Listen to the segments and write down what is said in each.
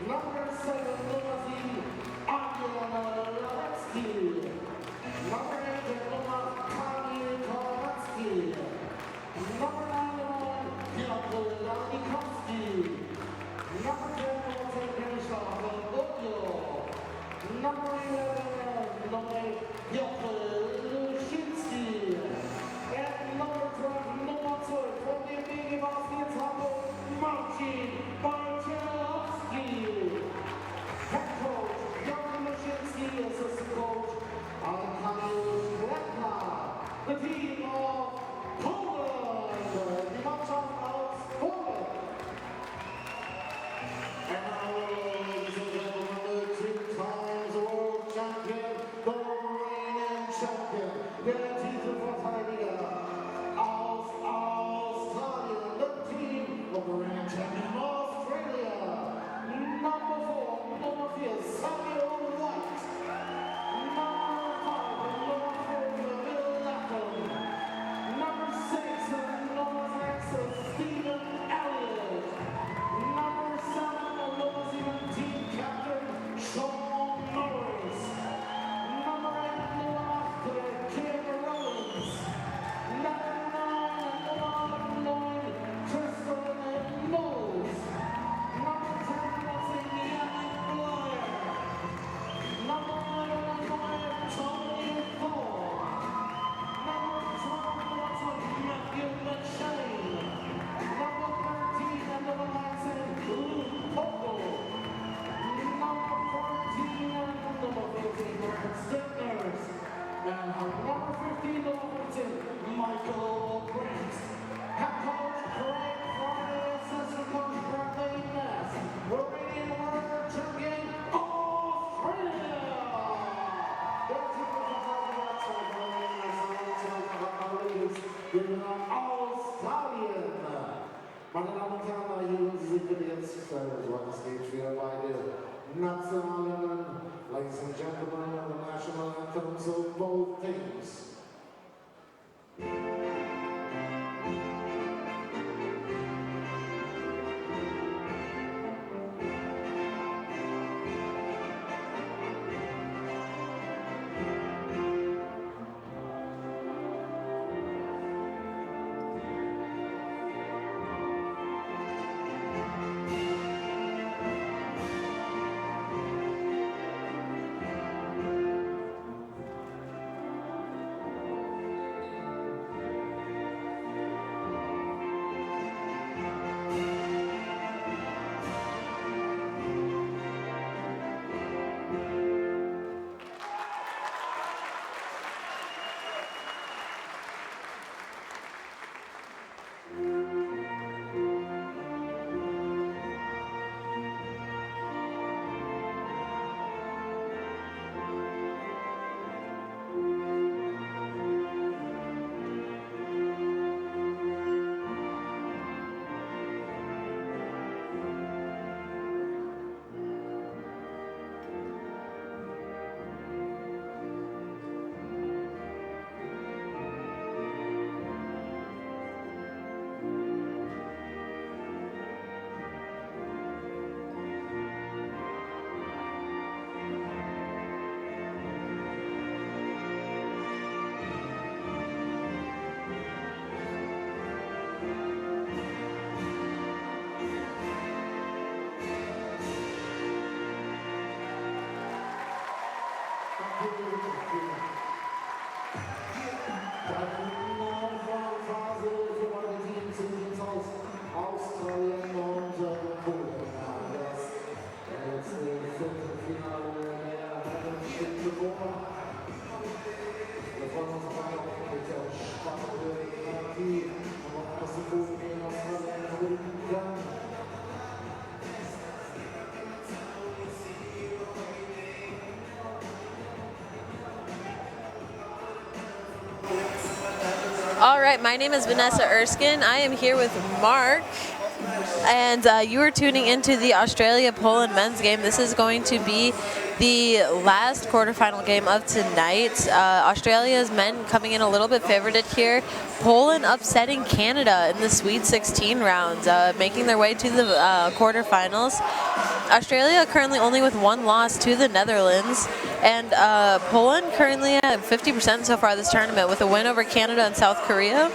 Number 7, Limousine, Angela. Number 8, Kanye Kowalski. Number 9, Piotr Lanikowski. Number 10, Mieczysław Godjo. Number 11, Piotr Luszyński. And number 12, number 2, from the big basketball, Marcin Barcielowski. Head coach, Jan Luszyński, assistant coach, Aleksander Bletna. The team of Poland, the match of Poland. And now, ladies and gentlemen, the 3 times world champion, the reigning champion, the Titelverteidiger aus Australien, the team of the reigning champion Australia. Number 4, number 4, Samuel White. Number 5, number 4, Bill Latham. Number 6, Stephen Elliott. Number 7, team captain Sean Norris. Number 8, Kim Rollins. Number 9, Tristan Knowles. Number 10, Yannick Blair. Number 11, Tony Thorne. Number 12, Matthew McShane. Number 13, and number 19, Luke Pogle. Number 14, and number 15, Mark Stickners. And number 15, number 15, Michael Brent. Head coach Craig Friday, assistant coach Bradley Ness. We're reading world champion Australia. Their team is a Australien. Meine Damen und Herren, hier sind wir jetzt, was geht wieder bei den nationalen, ladies and gentlemen, the national anthems of both teams. Australien und Polen. Das letzte Viertelfinale der Herren vor. Wir freuen uns auf eine spannende Partie, was die Polen in Australien gewinnen kann. All right, my name is Vanessa Erskine. I am here with Mark. And you are tuning into the Australia-Poland men's game. This is going to be the last quarterfinal game of tonight. Australia's men coming in a little bit favorited here. Poland upsetting Canada in the Sweet 16 round, making their way to the quarterfinals. Australia currently only with one loss to the Netherlands, and Poland currently at 50% so far this tournament, with a win over Canada and South Korea,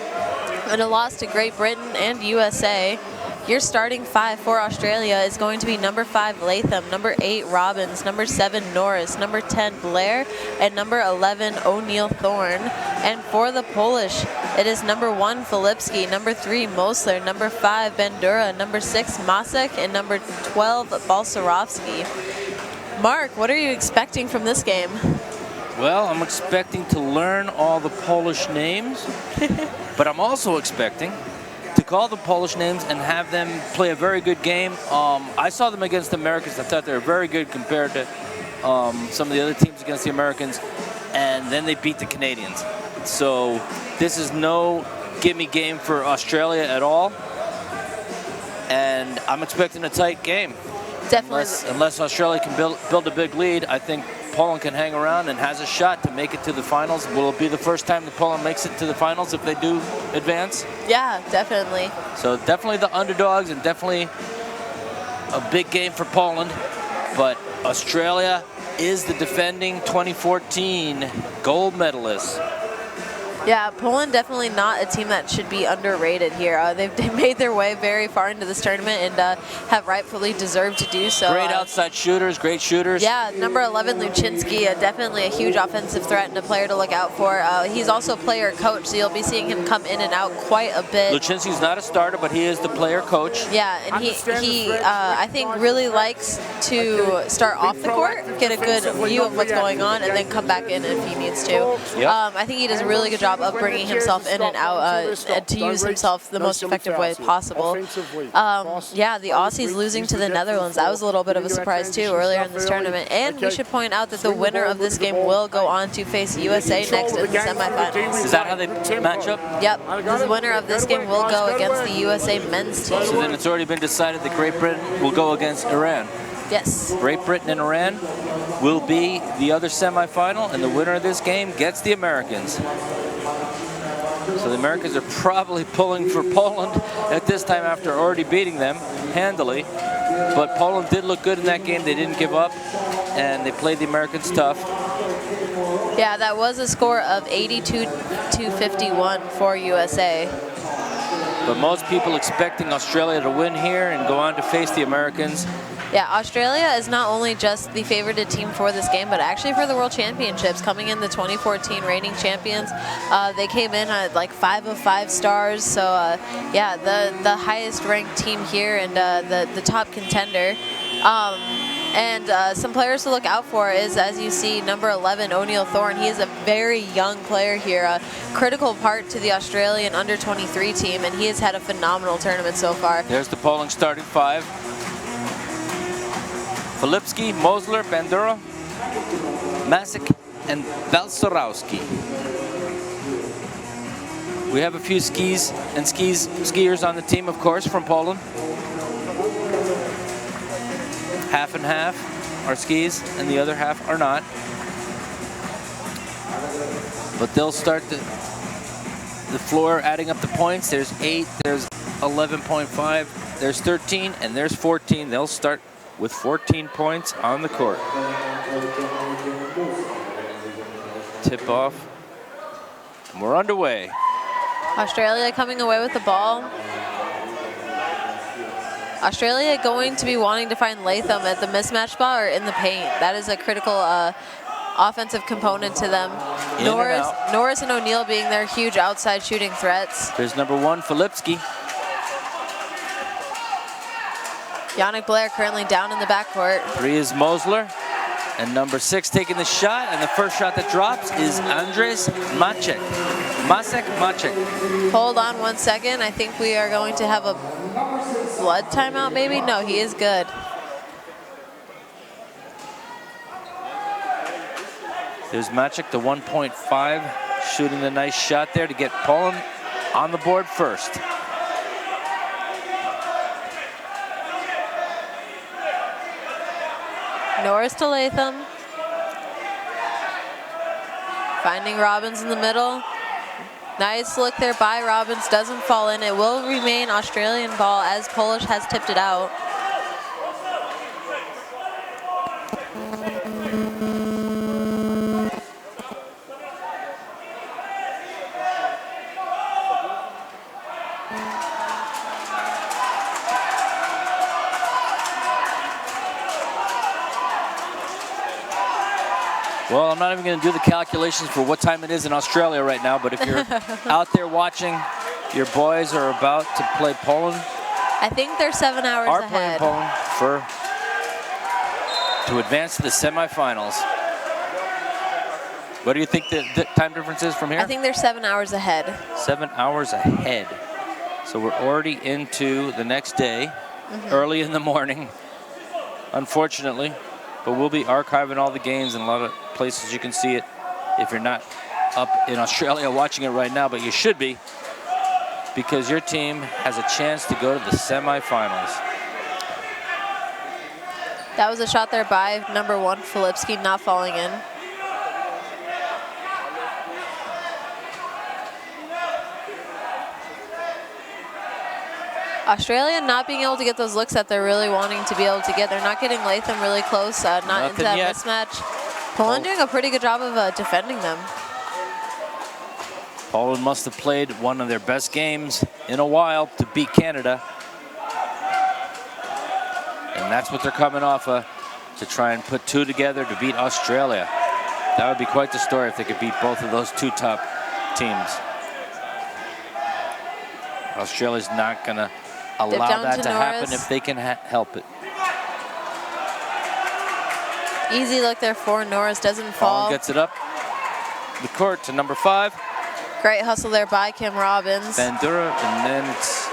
and a loss to Great Britain and USA. Your starting five for Australia is going to be number 5, Latham, number 8, Robbins, number 7, Norris, number 10, Blair, and number 11, O'Neill Thorne. And for the Polish, it is number 1, Filipski, number 3, Mosler, number 5, Bandura, number 6, Masek, and number 12, Balcerowski. Mark, what are you expecting from this game? Well, I'm expecting to learn all the Polish names, but I'm also expecting to call the Polish names and have them play a very good game. I saw them against the Americans. I thought they were very good compared to some of the other teams against the Americans, and then they beat the Canadians. So this is no gimme game for Australia at all, and I'm expecting a tight game. Definitely. Unless Australia can build a big lead, I think Poland can hang around and has a shot to make it to the finals. Will it be the first time that Poland makes it to the finals if they do advance? Yeah, definitely. So definitely the underdogs, and definitely a big game for Poland. But Australia is the defending 2014 gold medalist. Yeah, Poland definitely not a team that should be underrated here. They've made their way very far into this tournament and have rightfully deserved to do so. Great outside shooters, great shooters. Yeah, number 11, Luczynski, definitely a huge offensive threat and a player to look out for. He's also player coach, so you'll be seeing him come in and out quite a bit. Luczynski's not a starter, but he is the player coach. Yeah, and he I think really likes to start off the court, get a good view of what's going on, and then come back in if he needs to. Yep. I think he does a really good job of bringing himself in and out to use himself the most effective way possible. Yeah, the Aussies losing to the Netherlands, that was a little bit of a surprise too earlier in this tournament. And we should point out that the winner of this game will go on to face USA next in the semifinals. Is that how they match up? Yep, the winner of this game will go against the USA men's team. So then it's already been decided that Great Britain will go against Iran. Yes. Great Britain and Iran will be the other semifinal, and the winner of this game gets the Americans. So the Americans are probably pulling for Poland at this time after already beating them handily. But Poland did look good in that game. They didn't give up, and they played the Americans tough. Yeah, that was a score of 82-51 for USA. But most people expecting Australia to win here and go on to face the Americans. Yeah, Australia is not only just the favorited team for this game, but actually for the World Championships, coming in the 2014 reigning champions. They came in at like 5 of 5 stars, so yeah, the highest ranked team here and the top contender. And some players to look out for is, as you see, number 11, O'Neill Thorne. He is a very young player here, a critical part to the Australian under-23 team, and he has had a phenomenal tournament so far. There's the Poland starting five. Filipski, Mosler, Bandura, Masek, and Balcerowski. We have a few skiers on the team, of course, from Poland. Half and half are skis, and the other half are not. But they'll start the floor adding up the points. There's 8, there's 11.5, there's 13, and there's 14. They'll start with 14 points on the court. Tip off, and we're underway. Australia coming away with the ball. Australia going to be wanting to find Latham at the mismatch spot or in the paint. That is a critical offensive component to them. Norris and O'Neill being their huge outside shooting threats. There's number 1, Filipski. Yannick Blair currently down in the backcourt. 3 is Mosler. And number 6 taking the shot, and the first shot that drops is Andres Masek. Hold on 1 second. I think we are going to have a blood timeout, maybe? No, he is good. There's Masek, the 1.5, shooting the nice shot there to get Poland on the board first. Norris to Latham. Finding Robbins in the middle. Nice look there by Robbins, doesn't fall in. It will remain Australian ball as Polish has tipped it out. Well, I'm not even going to do the calculations for what time it is in Australia right now, but if you're out there watching, your boys are about to play Poland. I think they're 7 hours Are ahead. playing Poland to advance to the semifinals. What do you think the time difference is from here? I think they're 7 hours ahead. 7 hours ahead. So we're already into the next day, early in the morning, unfortunately. But we'll be archiving all the games in a lot of places you can see it if you're not up in Australia watching it right now, but you should be, because your team has a chance to go to the semifinals. That was a shot there by number 1, Filipski, not falling in. Australia not being able to get those looks that they're really wanting to be able to get. They're not getting Latham really close, not into that mismatch. Poland doing a pretty good job of defending them. Poland must have played one of their best games in a while to beat Canada. And that's what they're coming off of, to try and put two together to beat Australia. That would be quite the story if they could beat both of those two top teams. Australia's not going to allow that to happen if they can help it. Easy look there for Norris, doesn't fall. Gets it up the court to number 5. Great hustle there by Kim Robbins. Bandura, and then it's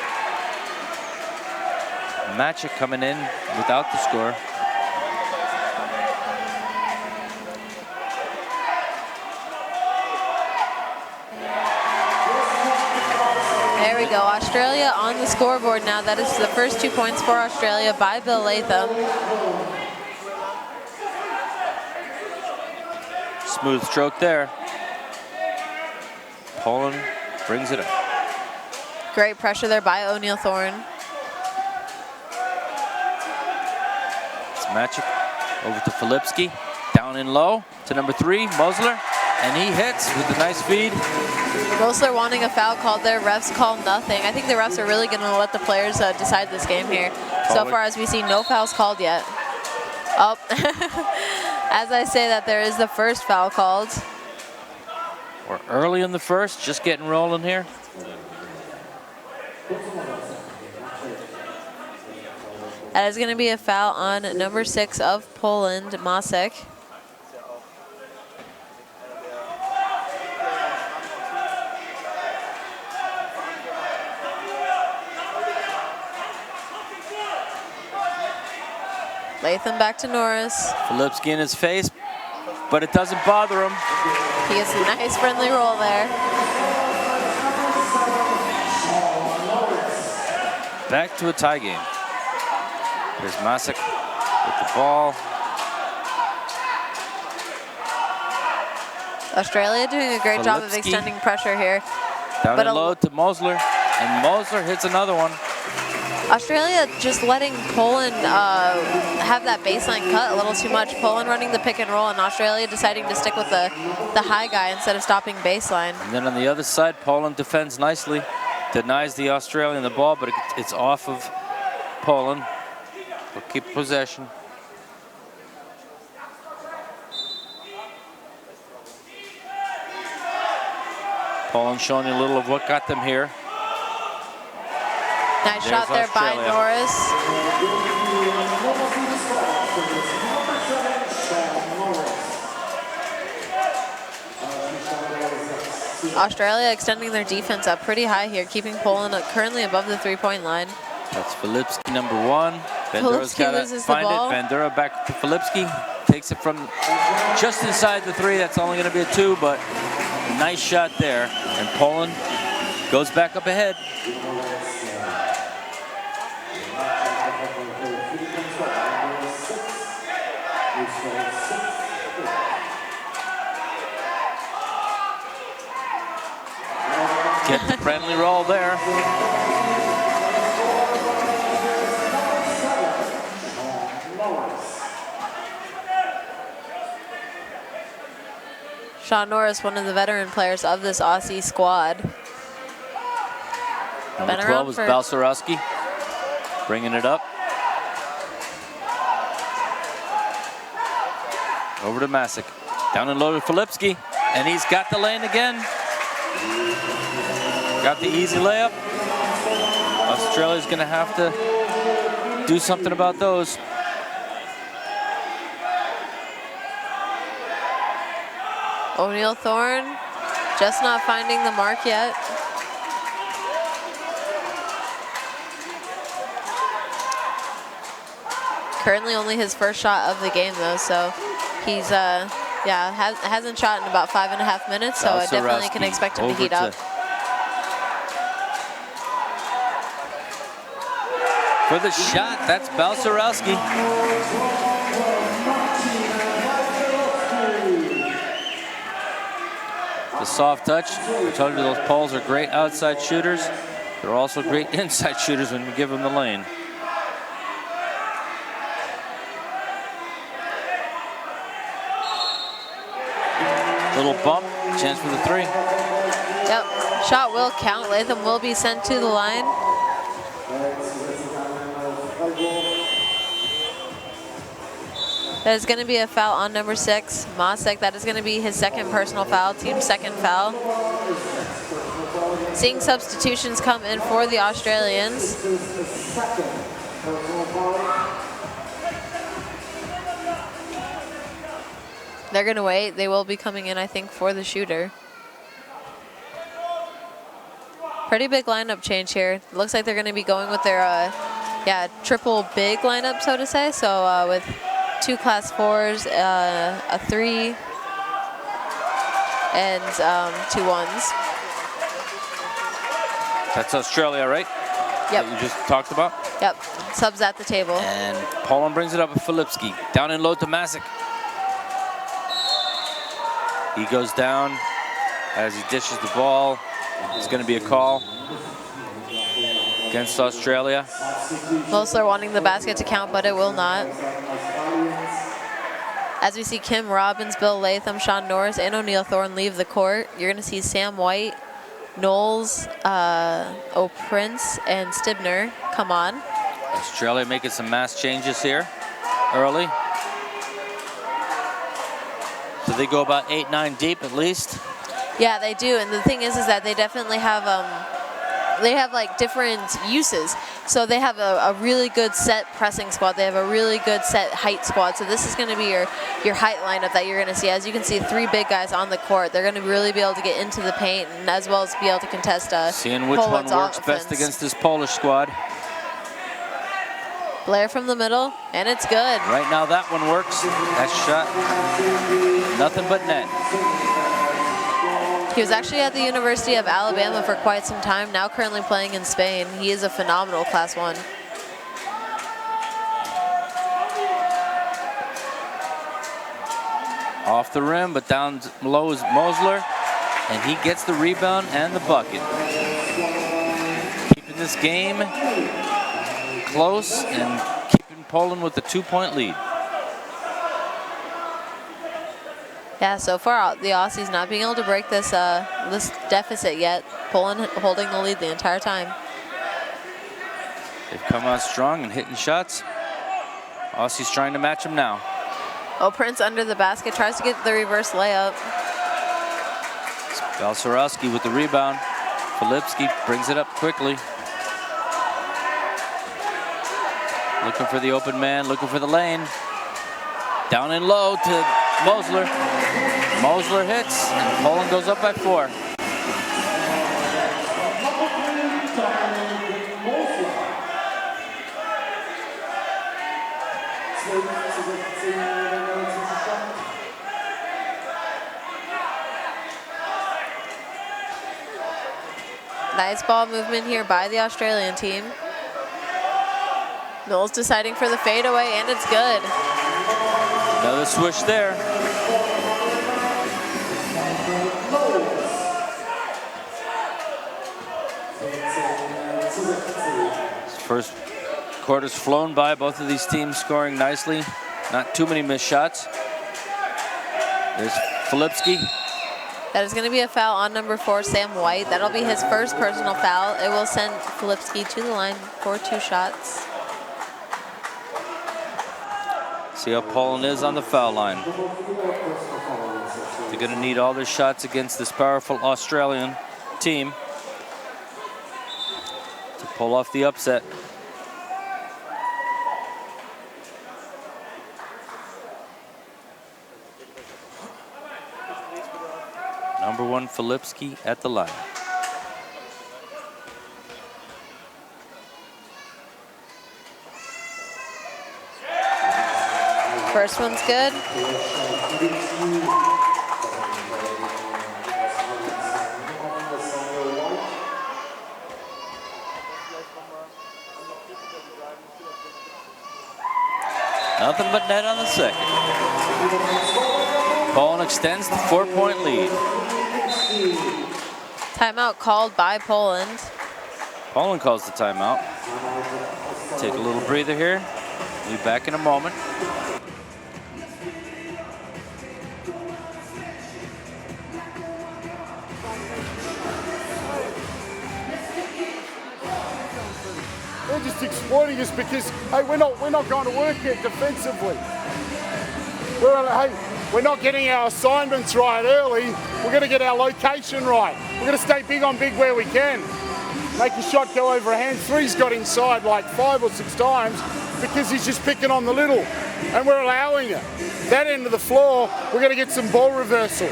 Matcha coming in without the score. There we go, Australia on the scoreboard now. That is the first 2 points for Australia by Bill Latham. Smooth stroke there. Poland brings it up. Great pressure there by O'Neal Thorne. It's Magic over to Filipski. Down in low to number 3, Mosler. And he hits with a nice feed. Mosler wanting a foul called there. Refs call nothing. I think the refs are really going to let the players decide this game here. So far as we see, no fouls called yet. Oh, as I say that, there is the first foul called. We're early in the first, just getting rolling here. That is going to be a foul on number 6 of Poland, Masek. Latham back to Norris. Filipski in his face, but it doesn't bother him. He gets a nice friendly roll there. Back to a tie game. Here's Masek with the ball. Australia doing a great job of extending pressure here. Down and low to Mosler, and Mosler hits another one. Australia just letting Poland have that baseline cut a little too much. Poland running the pick and roll, and Australia deciding to stick with the high guy instead of stopping baseline. And then on the other side, Poland defends nicely, denies the Australian the ball, but it's off of Poland. They'll keep possession. Poland showing you a little of what got them here. Nice shot there by Norris. Australia extending their defense up pretty high here, keeping Poland currently above the 3-point line. That's Filipski, number 1. Bandura's got to find it. Bandura back to Filipski. Takes it from just inside the 3. That's only going to be a 2, but nice shot there. And Poland goes back up ahead. Get the friendly roll there. Sean Norris, one of the veteran players of this Aussie squad. Number Been 12 around is for- Balcerowski, bringing it up. Over to Masick. Down and low to Filipski, and he's got the lane again. Got the easy layup. Australia's gonna have to do something about those. O'Neal Thorne just not finding the mark yet. Currently only his first shot of the game though, so he's hasn't shot in about 5.5 minutes, so I definitely can expect him to heat up. For the shot, that's Balcerowski. The soft touch. I told you those Poles are great outside shooters. They're also great inside shooters when you give them the lane. Little bump, chance for the three. Yep, shot will count. Latham will be sent to the line. That is going to be a foul on number 6, Masick. That is going to be his second personal foul, team's second foul. Seeing substitutions come in for the Australians. They're going to wait. They will be coming in, I think, for the shooter. Pretty big lineup change here. Looks like they're going to be going with their, triple big lineup, so to say. So with 2 class 4s, a 3, and 2 1s. That's Australia, right? Yep. That you just talked about? Yep. Subs at the table. And Poland brings it up with Filipski. Down and low to Masick. He goes down as he dishes the ball. It's going to be a call against Australia. Mosler wanting the basket to count, but it will not. As we see Kim Robbins, Bill Latham, Sean Norris, and O'Neal Thorne leave the court, you're going to see Sam White, Knowles, O'Prince, and Stibner come on. Australia making some mass changes here early. So they go about 8-9 deep at least. Yeah, they do. And the thing is that they definitely have like different uses. So they have a really good set pressing squad. They have a really good set height squad. So this is going to be your height lineup that you're going to see. As you can see, 3 big guys on the court. They're going to really be able to get into the paint and as well as be able to contest seeing which Poland's one works offense. best against this Polish squad. Blair from the middle, and it's good. Right now that one works. That shot, nothing but net. He was actually at the University of Alabama for quite some time, now currently playing in Spain. He is a phenomenal class 1. Off the rim, but down low is Mosler, and he gets the rebound and the bucket. Keeping this game close and keeping Poland with the 2-point lead. Yeah, so far the Aussies not being able to break this this deficit yet. Poland holding the lead the entire time. They've come out strong and hitting shots. Aussies trying to match them now. O'Prince under the basket, tries to get the reverse layup. Balcerowski with the rebound. Filipski brings it up quickly. Looking for the open man, looking for the lane. Down and low to Mosler. Mosler hits, and Poland goes up by 4. Nice ball movement here by the Australian team. Knowles deciding for the fadeaway, and it's good. Another swish there. First quarter's flown by, both of these teams scoring nicely. Not too many missed shots. There's Filipski. That is going to be a foul on number 4, Sam White. That'll be his first personal foul. It will send Filipski to the line for 2 shots. See how Poland is on the foul line. They're going to need all their shots against this powerful Australian team to pull off the upset. Number 1, Filipski at the line. First one's good. Nothing but net on the second. Poland extends the 4-point lead. Timeout called by Poland. Poland calls the timeout. Take a little breather here. We'll be back in a moment. They're just exploiting us because, hey, we're not going to work here defensively. We're not getting our assignments right early. We're going to get our location right. We're going to stay big on big where we can. Make a shot go over a hand. Three's got inside like 5 or 6 times because he's just picking on the little, and we're allowing it. That end of the floor, we're going to get some ball reversal.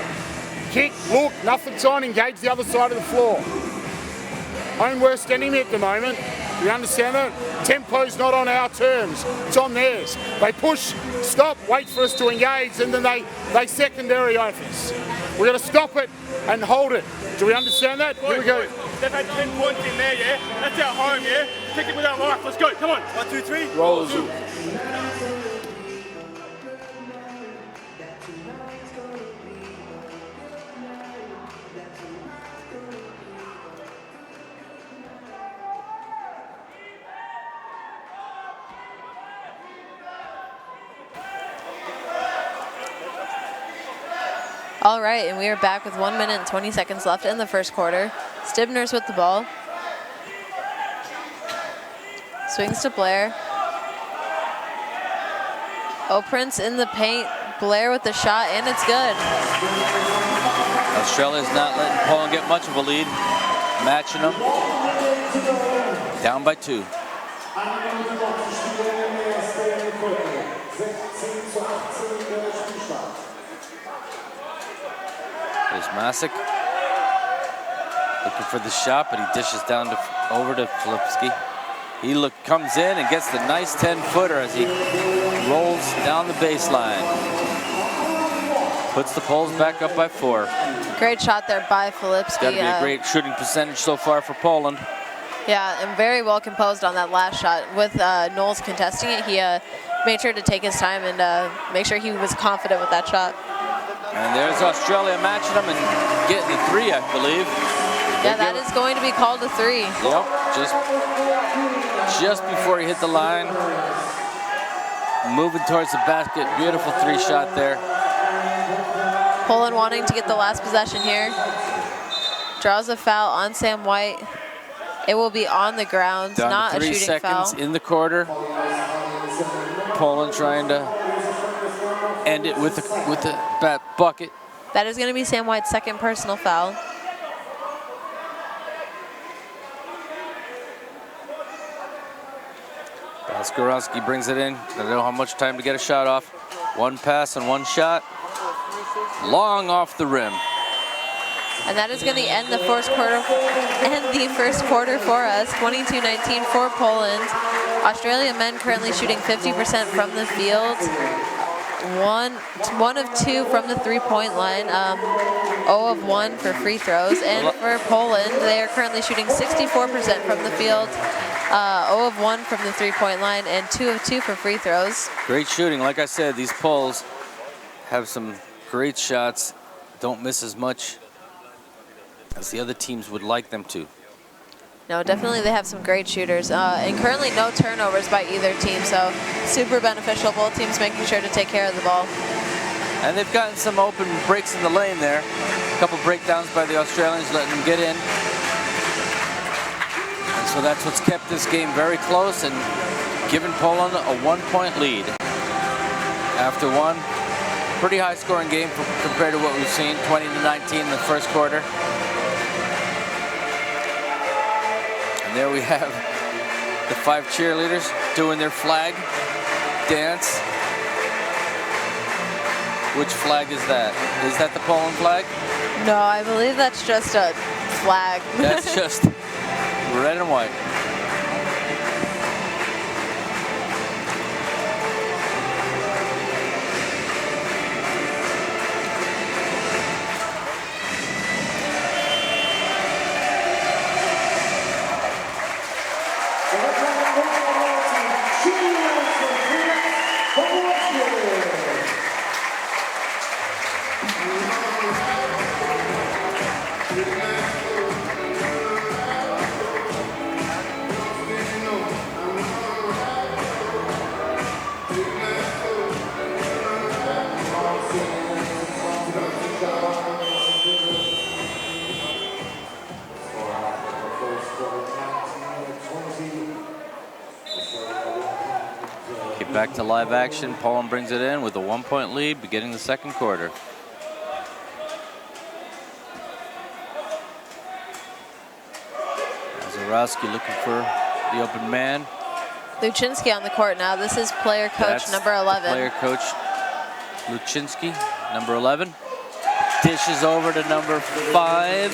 Kick, look, nothing's on, engage the other side of the floor. Own worst enemy at the moment. You understand that? Tempo's not on our terms, it's on theirs. They push, stop, wait for us to engage, and then they secondary offense. We're going to stop it and hold it. Do we understand that? Here we go. They've had 10 points in there, yeah? That's our home, yeah? Kick it with our life, let's go, come on. 1, 2, 3. Roll us. All right, and we are back with 1 minute and 20 seconds left in the first quarter. Stibner's with the ball. Swings to Blair. Prince in the paint. Blair with the shot, and it's good. Australia's not letting Poland get much of a lead. Matching them. Down by 2. There's Masic. Looking for the shot, but he dishes down over to Filipski. He comes in and gets the nice 10-footer as he rolls down the baseline. Puts the Poles back up by 4. Great shot there by Filipski. It's got to be a great shooting percentage so far for Poland. Yeah, and very well composed on that last shot. With Knowles contesting it, he made sure to take his time and make sure he was confident with that shot. And there's Australia matching them and getting the 3, I believe. Yeah, that is going to be called a 3. Yep, just before he hit the line. Moving towards the basket. Beautiful 3-shot there. Poland wanting to get the last possession here. Draws a foul on Sam White. It will be on the ground, Down not to 3 a shooting seconds foul. in the quarter. Poland trying to end it with the bucket. That is going to be Sam White's second personal foul. Skorowski brings it in. I don't know how much time to get a shot off. 1 pass and 1 shot. Long off the rim. And that is going to end the first quarter for us. 22-19 for Poland. Australia men currently shooting 50% from the field. One of 2 from the 3-point line. 0 of 1 for free throws. And for Poland, they are currently shooting 64% from the field. 0 of 1 from the three-point line and 2 of 2 for free throws. Great shooting. Like I said, these Poles have some great shots. Don't miss as much as the other teams would like them to. No, definitely they have some great shooters. And currently no turnovers by either team, so super beneficial. Both teams making sure to take care of the ball. And they've gotten some open breaks in the lane there. A couple breakdowns by the Australians, letting them get in. And so that's what's kept this game very close and given Poland a 1-point lead. After one pretty high scoring game compared to what we've seen, 20-19 in the first quarter. And there we have the 5 cheerleaders doing their flag dance. Which flag is that? Is that the Poland flag? No, I believe that's just a flag. That's just red and white. Back to live action. Poland brings it in with a 1-point lead beginning the second quarter. Zarowski looking for the open man. Luczynski on the court now. This is player coach number 11. Player coach Luczynski, number 11. Dishes over to number 5.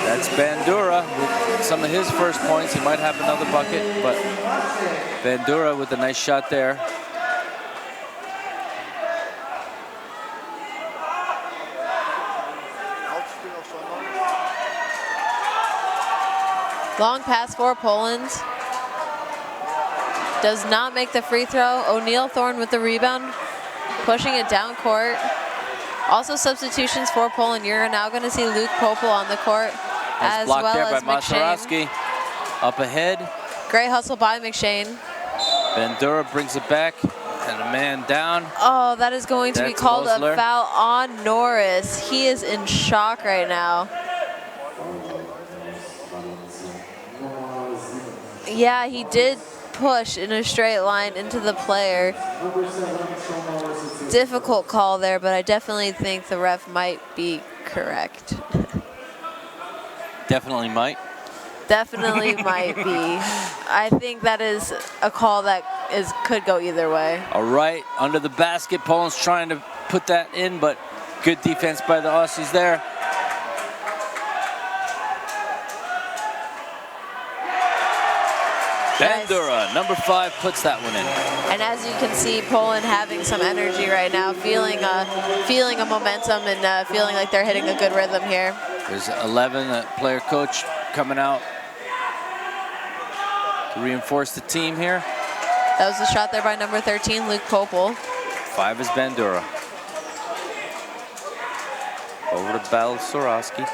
That's Bandura with some of his first points. He might have another bucket, but Bandura with a nice shot there. Long pass for Poland. Does not make the free throw. O'Neal Thorne with the rebound, pushing it down court. Also substitutions for Poland. You're now going to see Luke Popel on the court, as well as McShane. Up ahead. Great hustle by McShane. Bandura brings it back, and a man down. Oh, that is going to be called a foul on Norris. He is in shock right now. Yeah, he did push in a straight line into the player. Difficult call there, but I definitely think the ref might be correct. Definitely might. Definitely might be. I think that is a call that could go either way. All right, under the basket. Poland's trying to put that in, but good defense by the Aussies there. Bandura, number 5, puts that one in. And as you can see, Poland having some energy right now, feeling a momentum and feeling like they're hitting a good rhythm here. There's 11, player coach coming out to reinforce the team here. That was the shot there by number 13, Luke Popel. 5 is Bandura. Over to Balcerowski.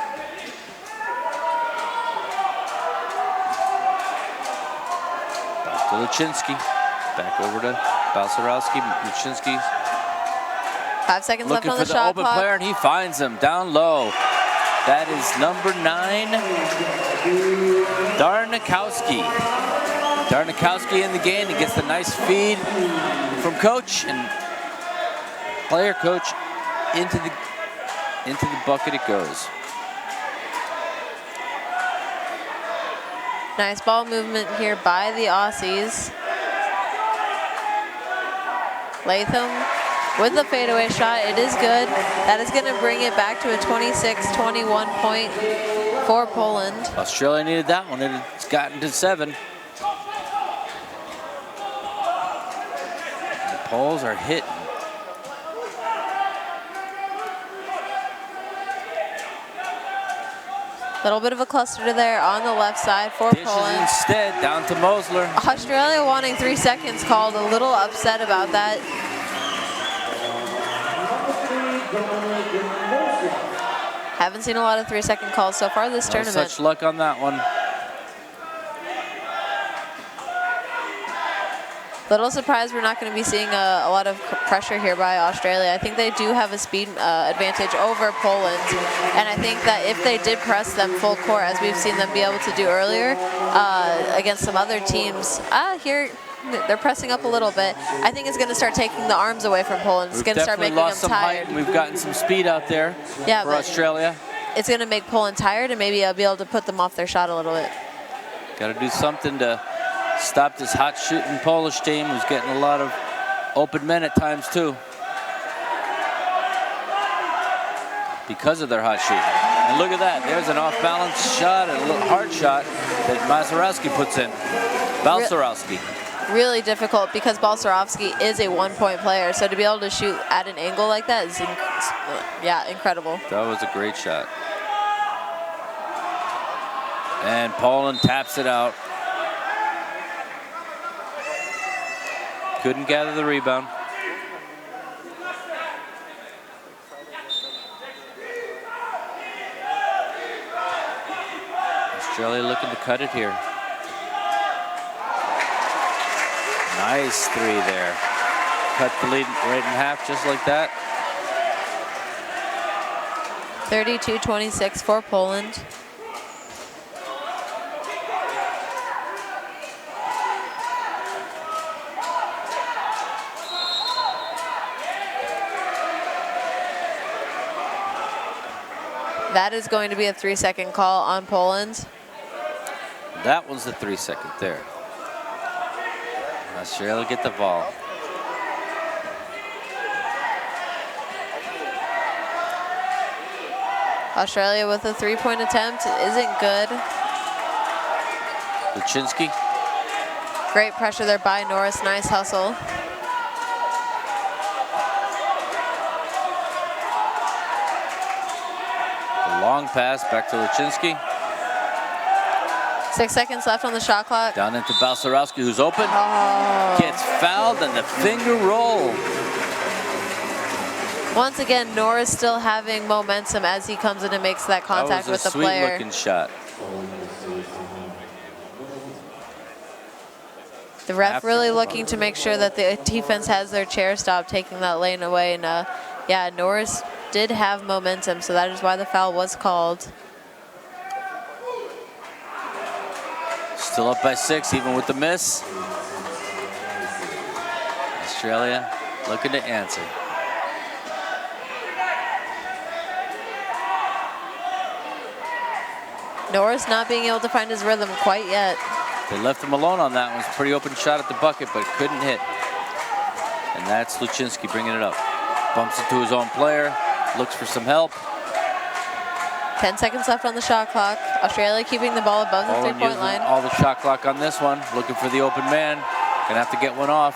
Luczynski, back over to Balcerowski. Luczynski 5 seconds left on the shot clock. Looking for the open player, and he finds him down low. That is number 9, Darnikowski. Darnikowski in the game and gets the nice feed from coach, and player coach into the bucket it goes. Nice ball movement here by the Aussies. Latham with the fadeaway shot. It is good. That is going to bring it back to a 26-21 point for Poland. Australia needed that one. It's gotten to 7. The Poles are hitting. Little bit of a cluster there on the left side for Dishes Poland. instead, down to Mosler. Australia wanting 3 seconds called, a little upset about that. Haven't seen a lot of 3-second calls so far this tournament. Such luck on that one. Little surprised we're not going to be seeing a lot of pressure here by Australia. I think they do have a speed advantage over Poland. And I think that if they did press them full court, as we've seen them be able to do earlier against some other teams, here they're pressing up a little bit. I think it's going to start taking the arms away from Poland. It's going to start making them lost some tired. height and we've gotten some speed out there for Australia. It's going to make Poland tired and maybe be able to put them off their shot a little bit. Got to do something to stop this hot shooting Polish team who's getting a lot of open men at times too, because of their hot shooting. And look at that, there's an off-balance shot, a little hard shot that Mazurowski puts in. Balcerowski. Really difficult because Balcerowski is a one-point player, so to be able to shoot at an angle like that is, incredible. That was a great shot. And Poland taps it out. Couldn't gather the rebound. Australia looking to cut it here. Nice 3 there. Cut the lead right in half just like that. 32-26 for Poland. That is going to be a 3-second call on Poland. That was the 3-second there. Australia get the ball. Australia with a 3-point attempt isn't good. Luczynski. Great pressure there by Norris. Nice hustle. Long pass back to Luczynski. 6 seconds left on the shot clock. Down into Balcerowski, who's open. Gets fouled and the finger roll. Once again, Norris still having momentum as he comes in and makes that contact with the player. That was a sweet-looking shot. The ref really looking to make sure that the defense has their chair stop, taking that lane away. And yeah, Norris did have momentum, so that is why the foul was called. Still up by 6, even with the miss. Australia looking to answer. Norris not being able to find his rhythm quite yet. They left him alone on that one. It was a pretty open shot at the bucket, but couldn't hit. And that's Luczynski bringing it up. Bumps into his own player, looks for some help. 10 seconds left on the shot clock. Australia keeping the ball above the 3-point line. All the shot clock on this one, looking for the open man. Gonna have to get one off.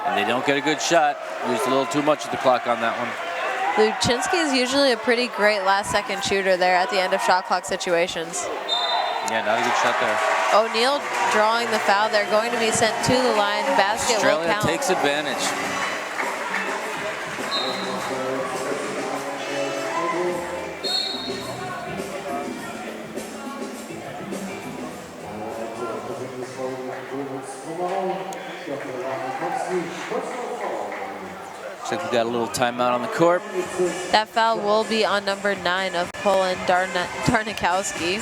And they don't get a good shot. Used a little too much of the clock on that one. Luczynski is usually a pretty great last-second shooter there at the end of shot clock situations. Yeah, not a good shot there. O'Neal drawing the foul. They're going to be sent to the line. Basket will count. Australia takes advantage. Looks like we got a little timeout on the court. That foul will be on number 9 of Poland, Darnikowski.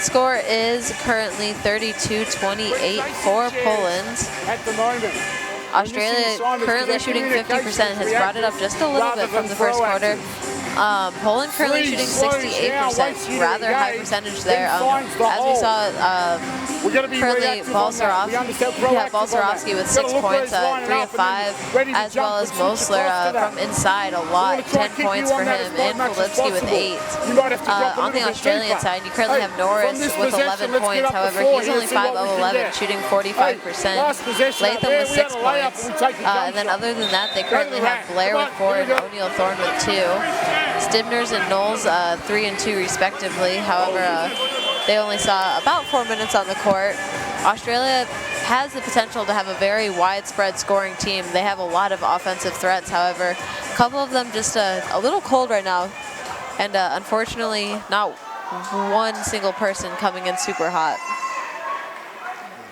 Score is currently 32-28 for Poland. At the moment. Australia currently shooting 50%, has brought it up just a little bit from the first quarter. Poland currently shooting 68%, rather high percentage there. As we saw, currently Balcerowski with 6 points, 3 of 5, as well as Mosler from inside a lot, 10 points for him, and Politsky with 8. On the Australian side, you currently have Norris with 11 points. However, he's only 5 of 11, shooting 45%. Latham with 6 points. And then other than that, they currently have Blair with 4 and O'Neal Thorne with 2. Stibners and Knowles 3 and 2 respectively. However, they only saw about 4 minutes on the court. Australia has the potential to have a very widespread scoring team. They have a lot of offensive threats. However, a couple of them just a little cold right now. And unfortunately, not one single person coming in super hot.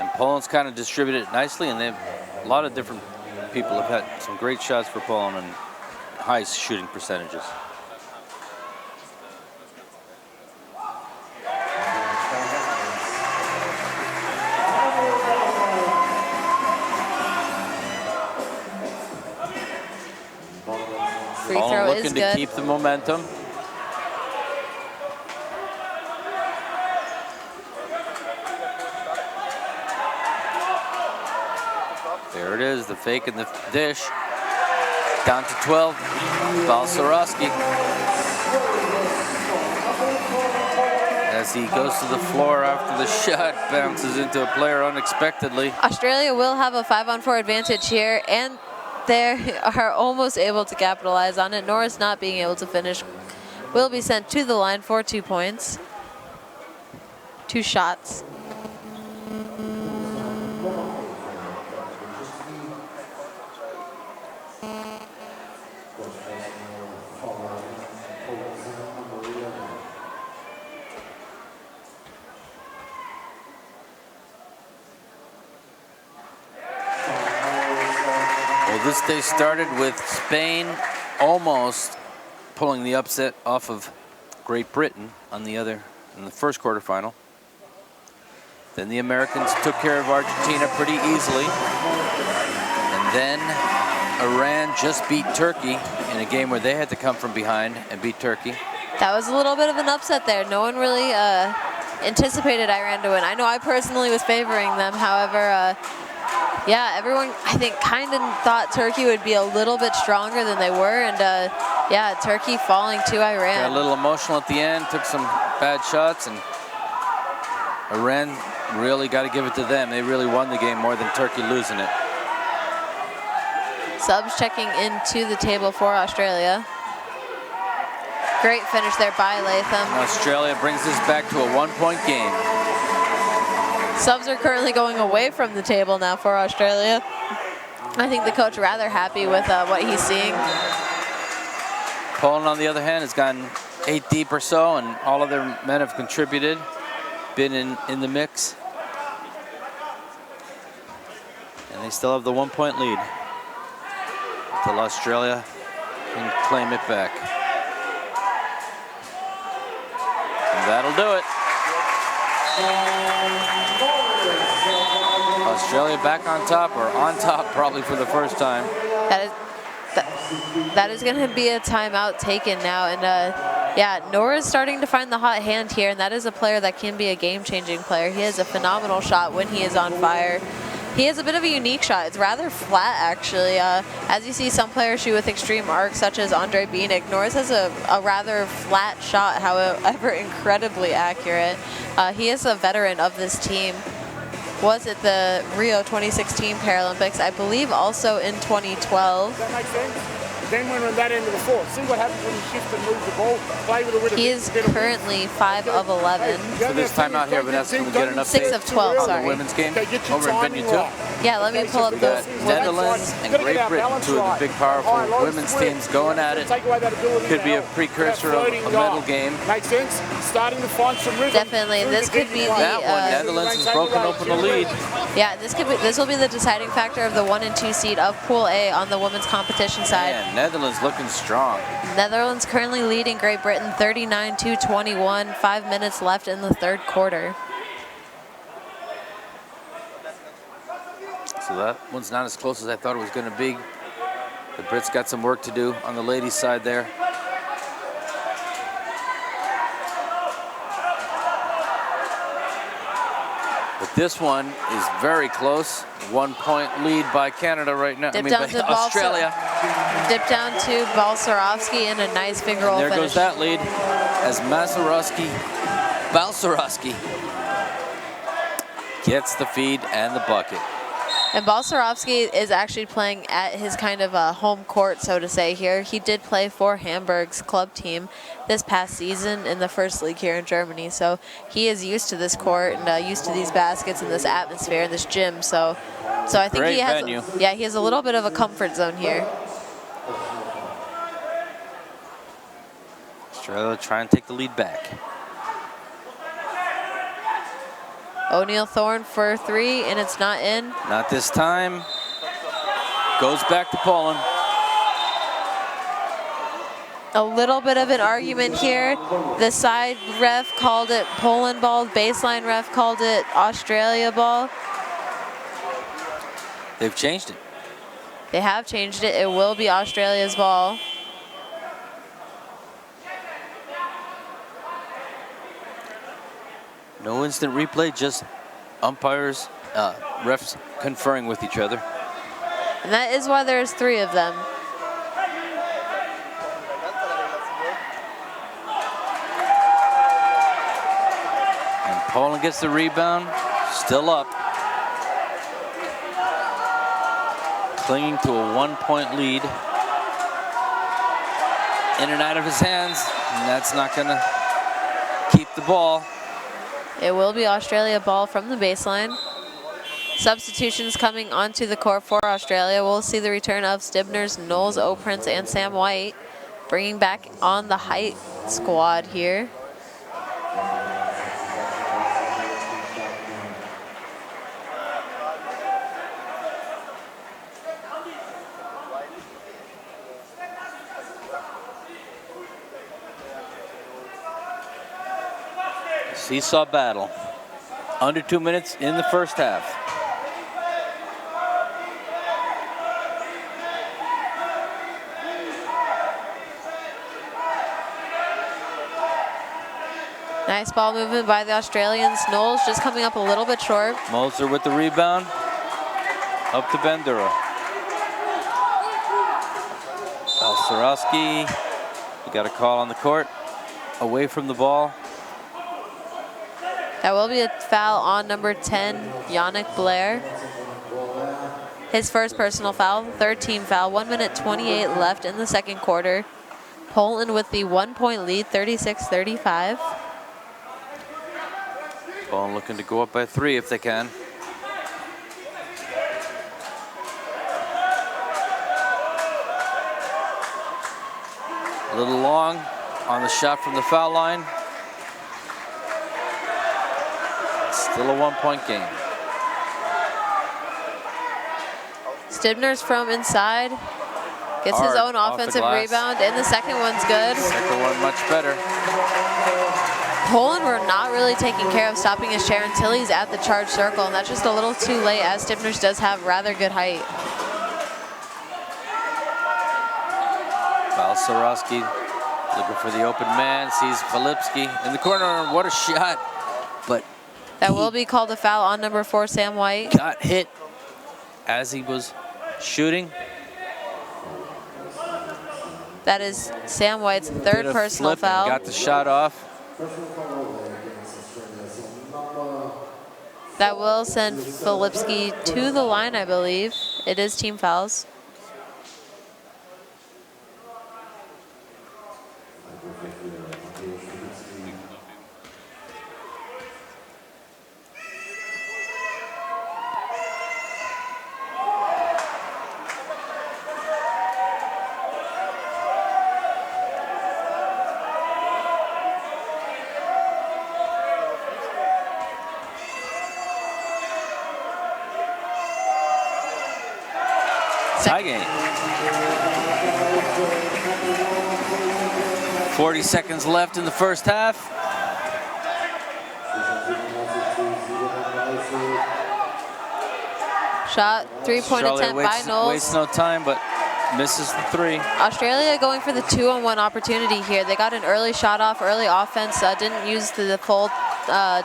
And Poland's kind of distributed it nicely, and they've a lot of different people have had some great shots for Poland and high shooting percentages. Free throw Poland looking is to good. keep the momentum. There it is, the fake and the dish. Down to 12, Balcerowski. As he goes to the floor after the shot, bounces into a player unexpectedly. Australia will have a 5-on-4 advantage here, and they are almost able to capitalize on it. Norris not being able to finish will be sent to the line for 2 points. 2 shots. This day started with Spain almost pulling the upset off of Great Britain in the first quarterfinal. Then the Americans took care of Argentina pretty easily. And then Iran just beat Turkey in a game where they had to come from behind and beat Turkey. That was a little bit of an upset there. No one really anticipated Iran to win. I know I personally was favoring them. However, yeah, everyone, I think, kind of thought Turkey would be a little bit stronger than they were. And, yeah, Turkey falling to Iran. Got a little emotional at the end, took some bad shots, and Iran really got to give it to them. They really won the game more than Turkey losing it. Subs checking into the table for Australia. Great finish there by Latham. And Australia brings this back to a 1-point game. Subs are currently going away from the table now for Australia. I think the coach rather happy with what he's seeing. Poland, on the other hand, has gone 8 deep or so, and all of their men have contributed, been in the mix. And they still have the 1-point lead until Australia can claim it back. And that'll do it. Australia back on top, or on top probably for the first time. That is going to be a timeout taken now. And yeah, Nora's starting to find the hot hand here, and that is a player that can be a game-changing player. He has a phenomenal shot when he is on fire. He has a bit of a unique shot. It's rather flat, actually. As you see some players shoot with extreme arcs, such as Andre Bienik, Norris has a rather flat shot, however incredibly accurate. He is a veteran of this team. Was at the Rio 2016 Paralympics, I believe also in 2012. Does that make sense? Then when we're at that end of the floor, see what happens when you shift and move the ball, play with it with He is currently 5 of 11. So this time out here, Vanessa, can we get an update 6 of 12, on sorry. the women's game over in venue 2? Yeah, let me pull up the Netherlands and Great Britain, 2 of the big, powerful women's teams going at it. Could be a precursor of a medal game. Makes sense? Starting to find some rhythm. Definitely, this could be the... That one, Netherlands has broken open the lead. Yeah, this will be the deciding factor of the 1 and 2 seed of Pool A on the women's competition side. Man, Netherlands looking strong. Netherlands currently leading Great Britain 39-21, 5 minutes left in the third quarter. So that one's not as close as I thought it was going to be. The Brits got some work to do on the ladies' side there. But this one is very close. 1 point lead by Canada right now. Dip down by to Australia. Dip down to Balcerowski and a nice finger roll There finish. goes that lead as Balcerowski gets the feed and the bucket. And Balcerowski is actually playing at his kind of home court, so to say, here. He did play for Hamburg's club team this past season in the first league here in Germany. So he is used to this court and used to these baskets and this atmosphere and this gym. So I think Great he has, venue. yeah, he has a little bit of a comfort zone here. Australia trying to take the lead back. O'Neal Thorne for 3, and it's not in. Not this time. Goes back to Poland. A little bit of an argument here. The side ref called it Poland ball. Baseline ref called it Australia ball. They've changed it. They have changed it. It will be Australia's ball. No instant replay, just umpires, refs conferring with each other. And that is why there's 3 of them. And Poland gets the rebound, still up. Clinging to a 1 point lead. In and out of his hands, and that's not gonna keep the ball. It will be Australia ball from the baseline. Substitutions coming onto the court for Australia. We'll see the return of Stibners, Knowles, O'Prince, and Sam White, bringing back on the height squad here. Seesaw battle. Under 2 minutes in the first half. Nice ball movement by the Australians. Knowles just coming up a little bit short. Moser with the rebound. Up to Bandura. Balcerowski. You got a call on the court. Away from the ball. That will be a foul on number 10, Yannick Blair. His first personal foul, 3rd team foul. 1 minute 28 left in the second quarter. Poland with the 1 point lead, 36-35. Poland looking to go up by 3 if they can. A little long on the shot from the foul line. Still a 1 point game. Stibners from inside. Gets his Hard own off the offensive glass. rebound, and the second one's good. Second one much better. Poland were not really taking care of stopping his chair until he's at the charge circle, and that's just a little too late as Stibners does have rather good height. Balcerowski looking for the open man, sees Filipski in the corner. What a shot. But that will be called a foul on number 4, Sam White. Got hit as he was shooting. That is Sam White's 3rd Did a personal flip and foul. got the shot off. That will send Filipski to the line, I believe. It is team fouls. Tie game. 40 seconds left in the first half. Shot, 3-point attempt by Knowles. Wastes no time, but misses the 3. Australia going for the 2-on-1 opportunity here. They got an early shot off, early offense, didn't use the full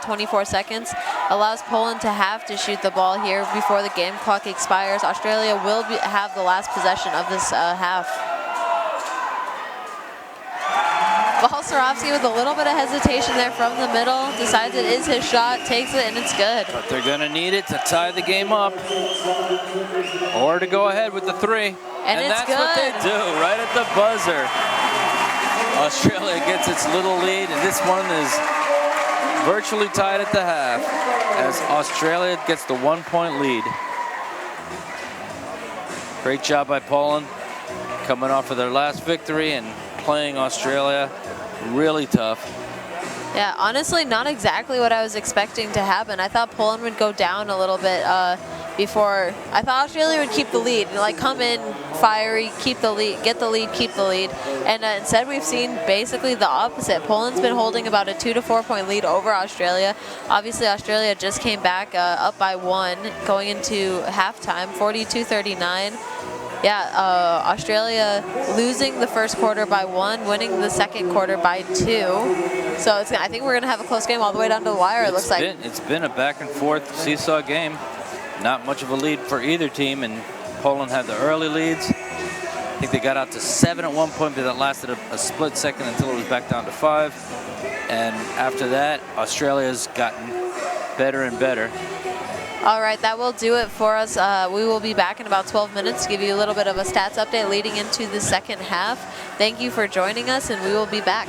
24 seconds. allows Poland to have to shoot the ball here before the game clock expires. Australia will have the last possession of this half. Balcerowski with a little bit of hesitation there from the middle, decides it is his shot, takes it, and it's good. But they're going to need it to tie the game up or to go ahead with the 3. And it's that's good. What they do right at the buzzer. Australia gets its little lead, and this one is virtually tied at the half as Australia gets the 1-point lead. Great job by Poland coming off of their last victory and playing Australia really tough. Yeah, honestly, not exactly what I was expecting to happen. I thought Poland would go down a little bit before. I thought Australia would keep the lead, like come in fiery, keep the lead, get the lead, keep the lead. And instead, we've seen basically the opposite. Poland's been holding about a 2 to 4 point lead over Australia. Obviously, Australia just came back up by 1 going into halftime, 42-39. Yeah, Australia losing the first quarter by 1, winning the second quarter by 2. So I think we're going to have a close game all the way down to the wire, it looks like. It's been a back and forth seesaw game. Not much of a lead for either team, and Poland had the early leads. I think they got out to 7 at one point, but that lasted a split second until it was back down to 5. And after that, Australia's gotten better and better. All right, that will do it for us. We will be back in about 12 minutes to give you a little bit of a stats update leading into the second half. Thank you for joining us, and we will be back.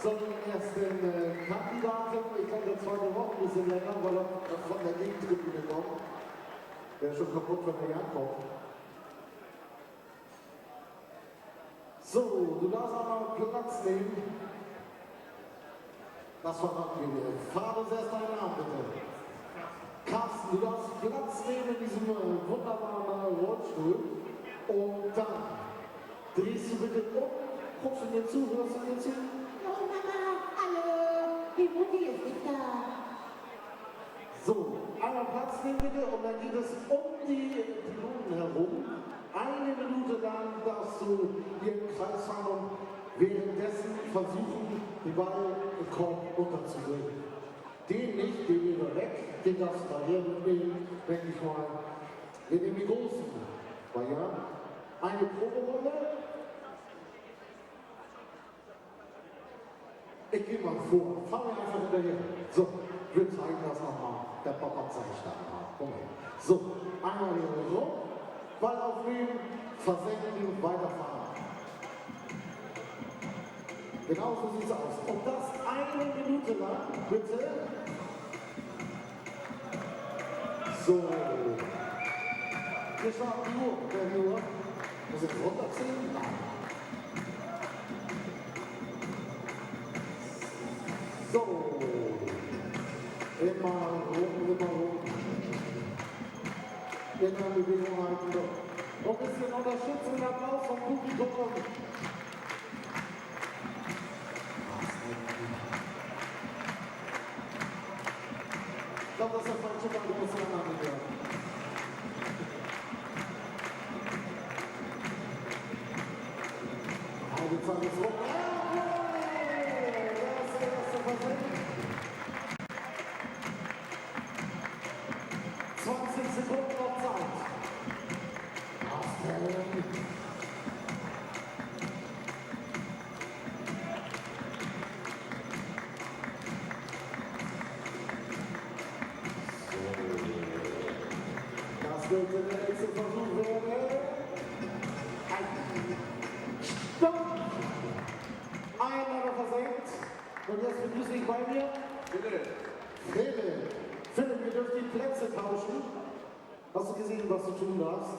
So, die ersten Kandidaten, ich glaube, der zweite Woche ein bisschen länger, weil er von der Gegentribüne kommt. Der ist schon kaputt, wenn er ankommt. So, du darfst einmal Platz nehmen. Das verraten wir dir. Fahr uns erst deinen Namen, bitte. Carsten, du darfst Platz nehmen in diesem wunderbaren Rollstuhl. Und dann drehst du bitte um, guckst du mir zu, hörst du mir zu? Oh Mama, hallo, die Mutti ist nicht da. So, einmal Platz nehmen bitte und dann geht es um die Piloten herum. 1 Minute lang darfst du hier im Kreis fahren und währenddessen versuchen, den Ball im Korb unterzubringen. Den nicht, den nehmen wir weg, den darfst du daher mitnehmen, denke ich mal. Wir nehmen die großen. Weil ja, eine Proberunde. Ich gehe mal vor, fangen wir einfach hinterher. So, wir zeigen das nochmal. Der Papa zeigt das mal. Komm her. So, einmal hier rum, Ball aufnehmen, versenken, weiterfahren. Genau so sieht es aus. Und das 1 Minute lang, bitte. So. Wir starten die Uhr. Wer die Uhr? Muss ich runterziehen? Nein. So. Immer rum. Immer Bewegung halten. Noch ein bisschen Unterstützung, Applaus vom Publikum. Ich glaube, das ist der falsche Ball, du musst ja nachher. Die Zeit ist rum. Das ist der erste Versuch. 20 Sekunden noch Zeit. Das wird der nächste Versuch werden. Stopp! Einmal versenkt. Und jetzt begrüße ich bei mir Philipp, wir dürfen die Plätze tauschen. Hast du gesehen, was du tun darfst?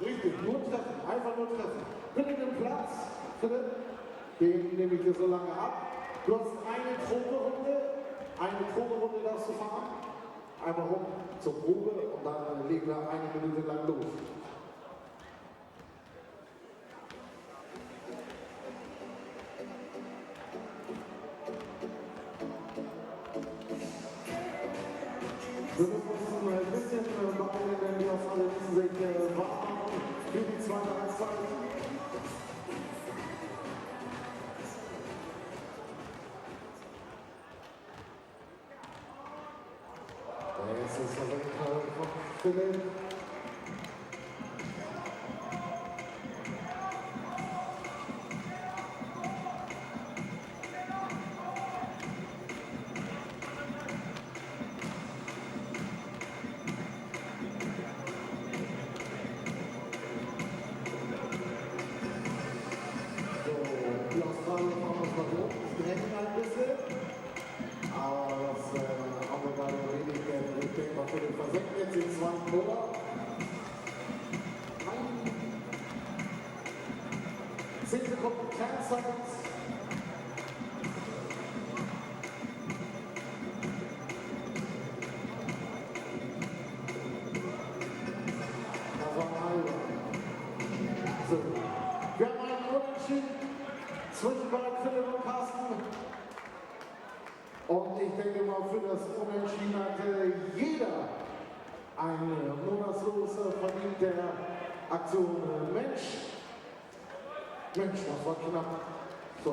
Richtig, nur treffen, einfach nur treffen. Philipp den Platz, Philipp, den nehme ich dir so lange ab. Du hast eine Proberunde darfst du fahren. Einmal rum zur Probe und dann legen wir 1 Minute lang los. Wir müssen uns ein bisschen beeilen, denn die Australier sich warm machen für die zweite Halbzeit. Das ist der Wegfall von Philipp. Die Australier fahren uns mal hoch, es drängt ein bisschen, aber das haben wir gerade erledigt, ich denke mal für den versenkt jetzt den zweiten Puller. 10 Sekunden Kernzeit. Das war ein halber. So. Wir haben einen Unentschieden zwischen Philipp und Carsten. Und ich denke mal, für das Unentschieden hatte jeder eine Monatslose verdient der Aktion Mensch, das war knapp. So.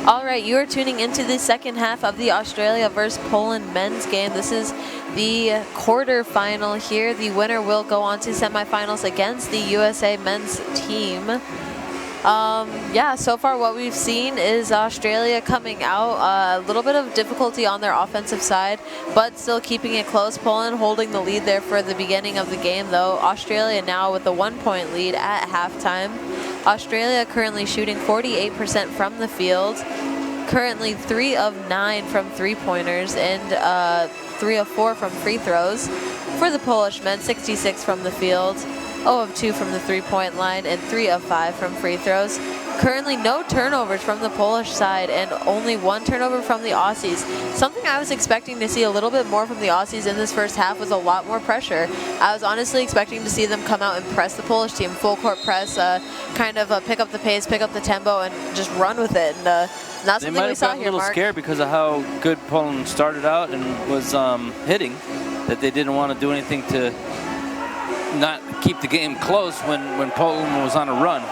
All right, you are tuning into the second half of the Australia versus Poland men's game. This is the quarterfinal here. The winner will go on to semifinals against the USA men's team. Yeah, so far what we've seen is Australia coming out a little bit of difficulty on their offensive side, but still keeping it close. Poland holding the lead there for the beginning of the game, though. Australia now with a 1-point lead at halftime. Australia currently shooting 48% from the field, currently 3 of 9 from three-pointers, and 3 of 4 from free throws. For the Polish men, 66 from the field, 0 of 2 from the three-point line, and 3 of 5 from free throws. Currently no turnovers from the Polish side and only 1 turnover from the Aussies. Something I was expecting to see a little bit more from the Aussies in this first half was a lot more pressure. I was honestly expecting to see them come out and press the Polish team, full court press, kind of pick up the pace, pick up the tempo, and just run with it. And that's something we saw here, Mark. They might have gotten a little scared because of how good Poland started out and was hitting, that they didn't want to do anything to not keep the game close when Poland was on a run.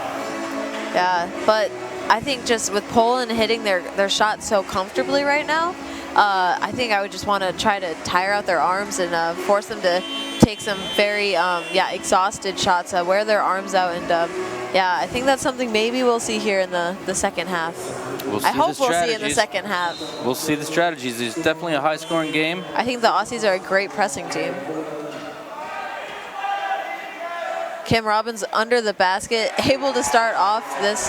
Yeah, but I think just with Poland hitting their shots so comfortably right now, I think I would just want to try to tire out their arms and force them to take some very exhausted shots, wear their arms out, and yeah, I think that's something maybe we'll see here in the second half. I hope we'll see in the second half. We'll see the strategies. It's definitely a high-scoring game. I think the Aussies are a great pressing team. Kim Robbins under the basket, able to start off this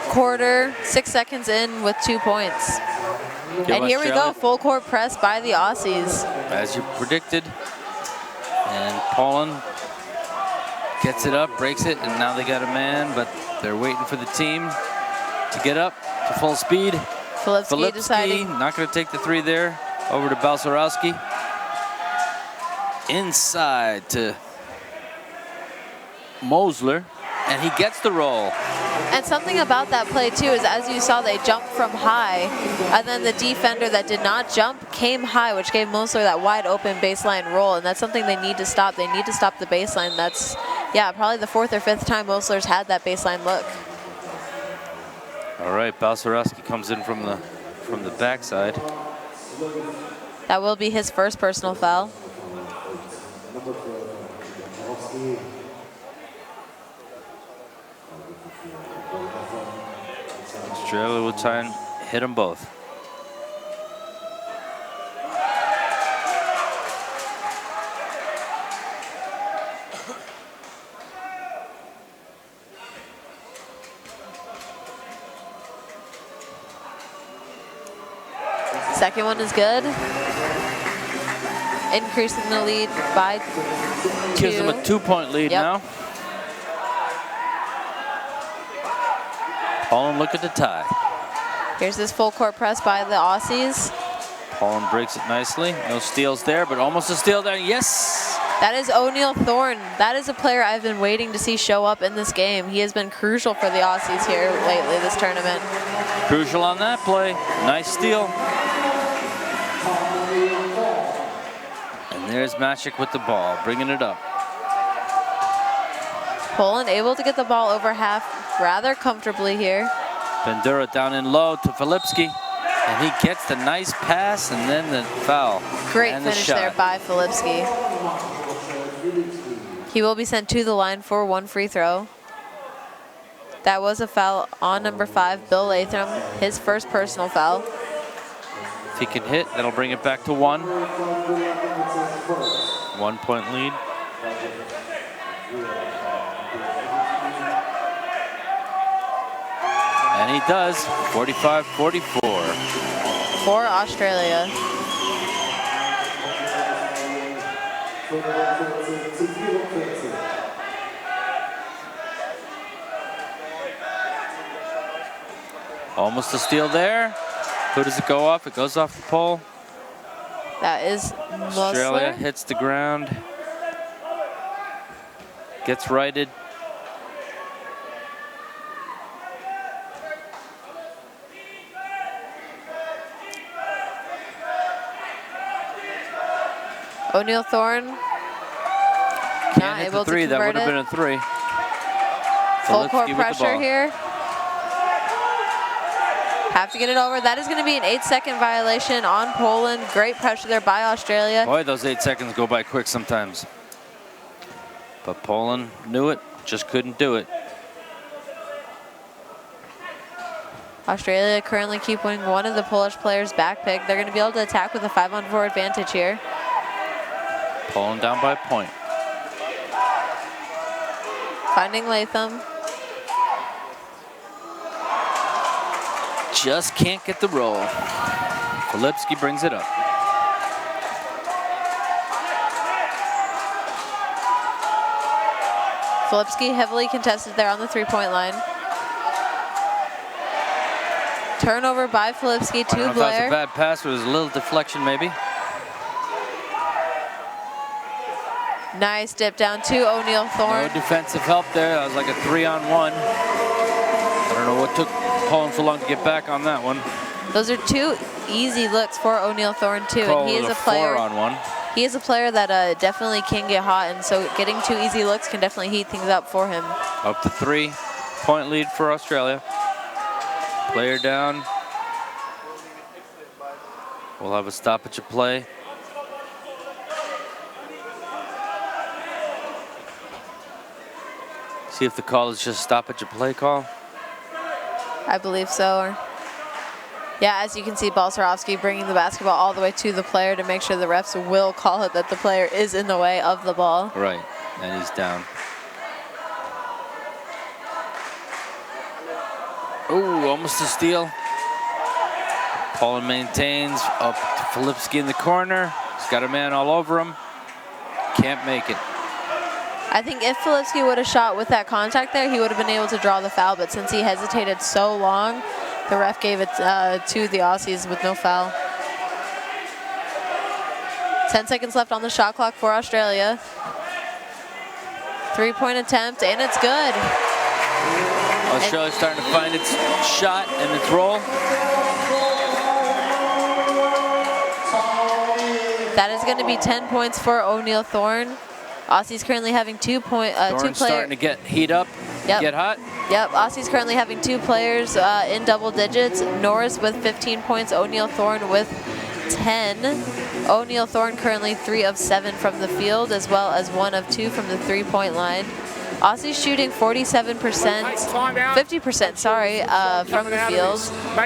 quarter, 6 seconds in with 2 points. And here we go, full court press by the Aussies. As you predicted. And Poland gets it up, breaks it, and now they got a man, but they're waiting for the team to get up to full speed. Filipski deciding. Not going to take the 3 there. Over to Balcerowski. Inside to Mosler, and he gets the roll. And something about that play too is, as you saw, they jumped from high, and then the defender that did not jump came high, which gave Mosler that wide open baseline roll, and that's something they need to stop. They need to stop the baseline. That's, yeah, probably the 4th or 5th time Mosler's had that baseline look. All right, Balcerowski comes in from the backside. That will be his first personal foul. Australia will try and hit them both. Second one is good. Increasing the lead by 2. Gives them a 2-point lead now. Poland look at the tie. Here's this full court press by the Aussies. Poland breaks it nicely. No steals there, but almost a steal there. Yes! That is O'Neal Thorne. That is a player I've been waiting to see show up in this game. He has been crucial for the Aussies here lately this tournament. Crucial on that play. Nice steal. And there's Mashik with the ball, bringing it up. Poland able to get the ball over half rather comfortably here. Bandura down in low to Filipski. And he gets the nice pass and then the foul. Great and finish the there by Filipski. He will be sent to the line for 1 free throw. That was a foul on number 5, Bill Latham, his first personal foul. If he can hit, that'll bring it back to 1. 1 point lead. And he does, 45-44. For Australia. Almost a steal there. Who does it go off? It goes off the pole. That is Australia Musler. hits the ground. Gets righted. O'Neal Thorne Can't not hit able the 3. to That convert would have it. been a 3. Full Filipski court with the pressure ball. here. Have to get it over. That is going to be an 8-second violation on Poland. Great pressure there by Australia. Boy, those 8 seconds go by quick sometimes. But Poland knew it, just couldn't do it. Australia currently keeping one of the Polish players back pick. They're going to be able to attack with a 5-on-4 advantage here. Poland down by a point. Finding Latham. Just can't get the roll. Filipski brings it up. Filipski heavily contested there on the 3-point line. Turnover by Filipski I to don't know if that was a Blair. bad pass, or it was a little deflection maybe. Nice dip down to O'Neal No Thorne. defensive help there. That was like a 3-on-1. I don't know what took Poland so long to get back on that one. Those are 2 easy looks for O'Neal Thorne too, Call and he it is a player. 4-on-1. He is a player that definitely can get hot, and so getting 2 easy looks can definitely heat things up for him. Up to 3-point lead for Australia. Player down. We'll have a stoppage of play. See if the call is just stoppage of play call. I believe so. Yeah, as you can see, Balcerowski bringing the basketball all the way to the player to make sure the refs will call it that the player is in the way of the ball. Right, and he's down. Ooh, almost a steal. Poland maintains up to Filipski in the corner. He's got a man all over him. Can't make it. I think if Filipski would have shot with that contact there, he would have been able to draw the foul, but since he hesitated so long, the ref gave it to the Aussies with no foul. 10 seconds left on the shot clock for Australia. 3-point attempt, and it's good. Australia's starting to find its shot and its roll. That is going to be 10 points for O'Neal Thorne. Aussies currently having 2 Thorne's players. starting to get heat up, get hot. Yep, Aussies currently having 2 players in double digits. Norris with 15 points, O'Neal Thorne with 10. O'Neal Thorne currently 3 of 7 from the field, as well as 1 of 2 from the 3-point line. Aussies shooting 47%, 50%, sorry, from the field,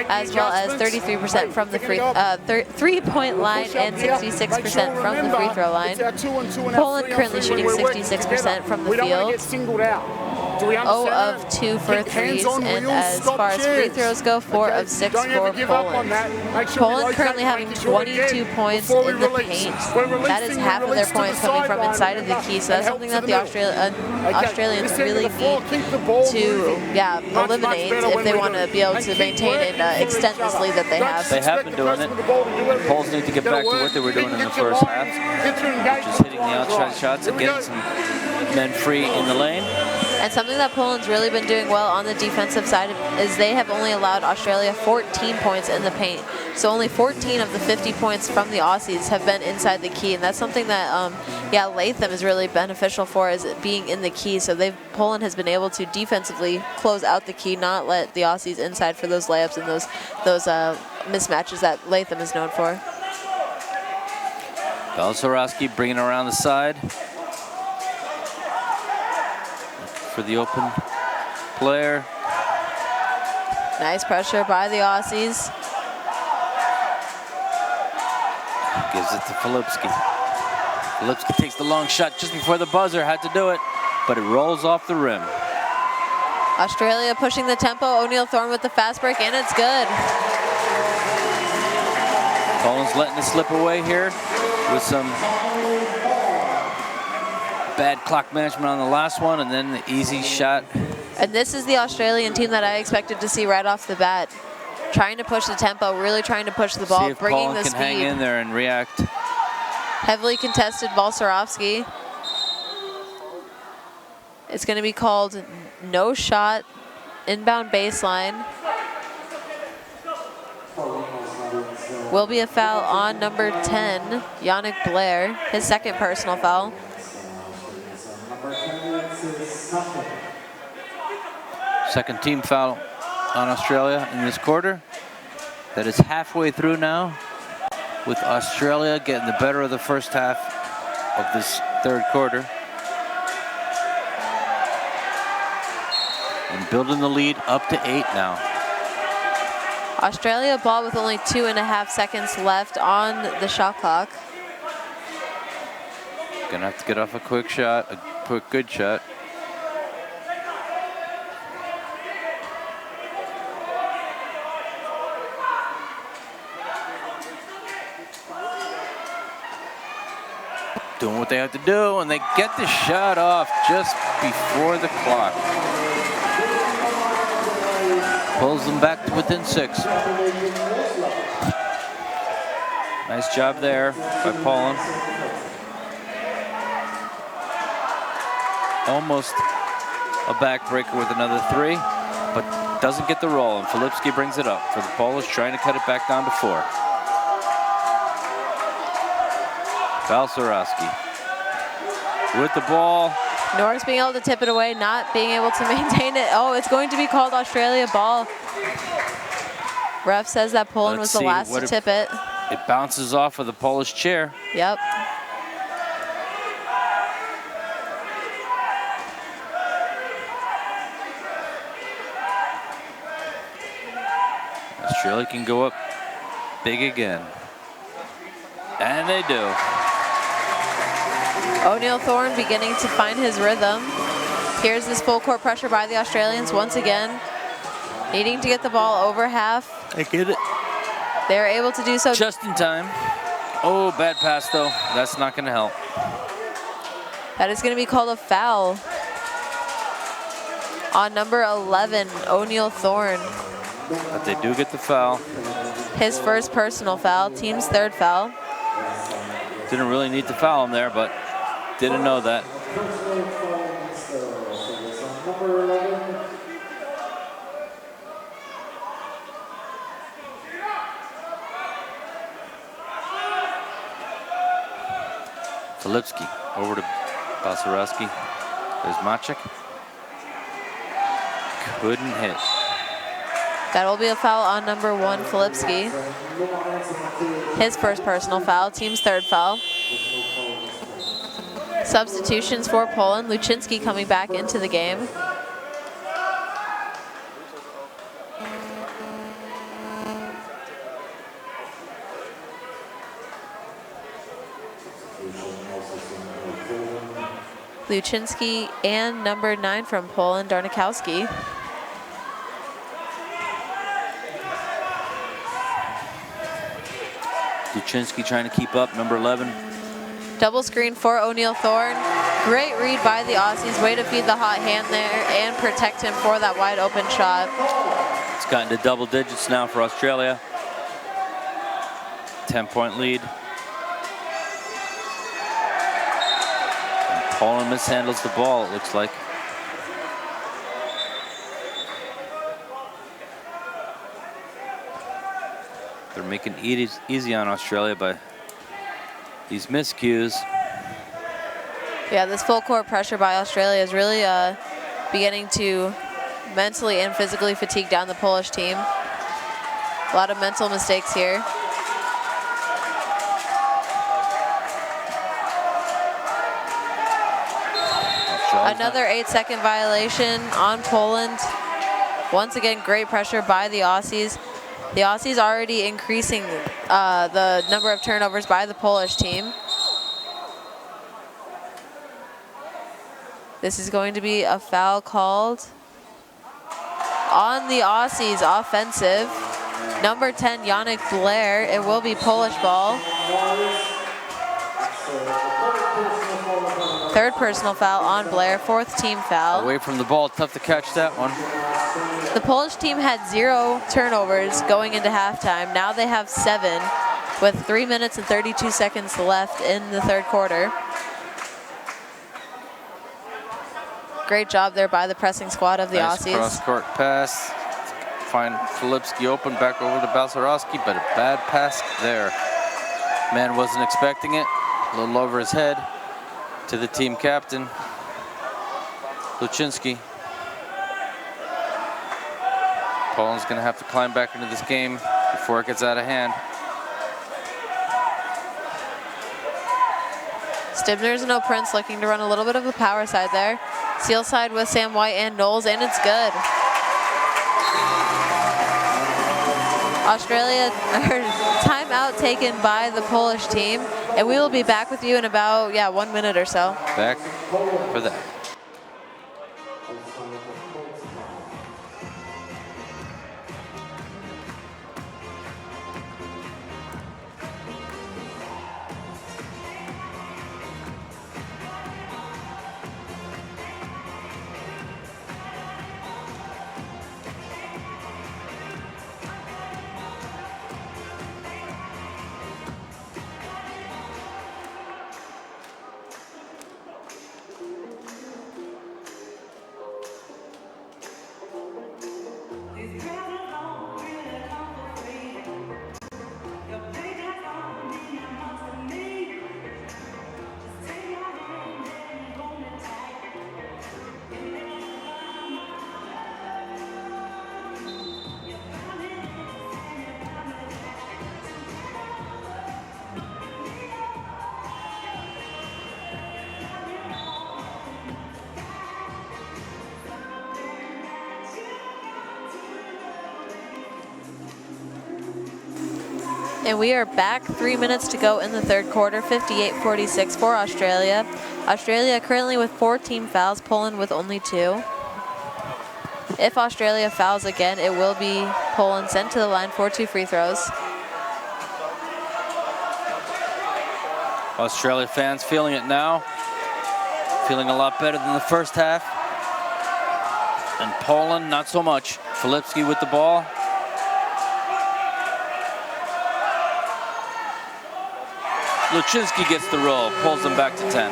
as well as 33% from the 3-point line and 66% from the free throw line. Poland currently shooting 66% from the field. Do we 0 understand of that? 2 for Keep hands threes, on and wheels, as stop far as free chance. throws go, 4 of 6 Don't ever for give up on Poland. that. Make sure we Poland locate, currently having make sure 22 again points before we in the release. paint. We're That is releasing, half we of their release to points the coming from sideline inside of the key, so that's and something help that to the Australians this end of really the floor, need keep the ball to moving. Much eliminate better if when they we want do to it. be able And to keep maintain working and for extend each this other. lead that they Don't have. just They have expect been the doing person it. with the ball to do everything. Poles need to get Gotta back to work. what they were doing in the Get your first lines, half, get your engagement just hitting the lines outside right. shots Here and we getting go. some men free in the lane. And something that Poland's really been doing well on the defensive side is they have only allowed Australia 14 points in the paint. So only 14 of the 50 points from the Aussies have been inside the key, and that's something that, Latham is really beneficial for, is being in the key. So Poland has been able to defensively close out the key, not let the Aussies inside for those layups and those mismatches that Latham is known for. Balsarowski bringing around the side for the open player. Nice pressure by the Aussies. Gives it to Filipski. Filipski takes the long shot just before the buzzer, had to do it, but it rolls off the rim. Australia pushing the tempo. O'Neal Thorne with the fast break, and it's good. Poland's letting it slip away here with some bad clock management on the last one, and then the easy shot. And this is the Australian team that I expected to see right off the bat. Trying to push the tempo, really trying to push the ball, See if bringing Poland the can speed. hang in there and react. Heavily contested Balsarowski. It's going to be called no shot, inbound baseline. Will be a foul on number 10, Yannick Blair, his second personal foul. Second team foul on Australia in this quarter. That is halfway through now, with Australia getting the better of the first half of this third quarter. And building the lead up to 8 now. Australia ball with only 2.5 seconds left on the shot clock. Gonna have to get off a quick shot, a quick good shot. Doing what they have to do, and they get the shot off just before the clock. Pulls them back to within 6. Nice job there by Poland. Almost a backbreaker with another 3, but doesn't get the roll, and Filipski brings it up for the Polish, trying to cut it back down to 4. Balsarowski with the ball. Norris being able to tip it away, not being able to maintain it. Oh, it's going to be called Australia ball. Ref says that Poland was the last to tip it. It bounces off of the Polish chair. Yep. Australia can go up big again. And they do. O'Neal Thorne beginning to find his rhythm. Here's this full court pressure by the Australians once again. Needing to get the ball over half. I get it. They're able to do so. Just in time. Oh, bad pass though. That's not going to help. That is going to be called a foul on number 11, O'Neal Thorne. But they do get the foul. His first personal foul, team's third foul. Didn't really need to foul him there, but didn't know that. Filipski over to Balsarowski. There's Maciek. Couldn't hit. That will be a foul on number 1, Filipski. His first personal foul, team's third foul. Substitutions for Poland. Luczynski coming back into the game. Luczynski, and number 9 from Poland, Darnikowski. Luczynski trying to keep up, number 11. Double screen for O'Neal Thorne. Great read by the Aussies. Way to feed the hot hand there and protect him for that wide open shot. It's gotten to double digits now for Australia. 10-point lead. And Poland mishandles the ball, it looks like. They're making it easy on Australia by these miscues. Yeah, this full court pressure by Australia is really beginning to mentally and physically fatigue down the Polish team. A lot of mental mistakes here. Another 8-second violation on Poland. Once again, great pressure by the Aussies. The Aussies already increasing the number of turnovers by the Polish team. This is going to be a foul called on the Aussies offensive. Number 10, Yannick Blair. It will be Polish ball. Third personal foul on Blair, 4th team foul. Away from the ball, tough to catch that one. The Polish team had 0 turnovers going into halftime. Now they have 7 with 3 minutes and 32 seconds left in the third quarter. Great job there by the pressing squad of the Aussies. Cross-court pass. Find Filipski open, back over to Balcerowski, but a bad pass there. Man wasn't expecting it. A little over his head to the team captain, Luczynski. Poland's gonna have to climb back into this game before it gets out of hand. Stibners and O'Prince looking to run a little bit of the power side there. Seal side with Sam White and Knowles, and it's good. Australia, timeout taken by the Polish team, and we will be back with you in about 1 minute or so. Back for that. And we are back, 3 minutes to go in the third quarter, 58-46 for Australia. Australia currently with 14 fouls, Poland with only 2. If Australia fouls again, it will be Poland sent to the line for 2 free throws. Australia fans feeling it now. Feeling a lot better than the first half. And Poland, not so much. Filipski with the ball. Luczynski gets the roll, pulls them back to 10.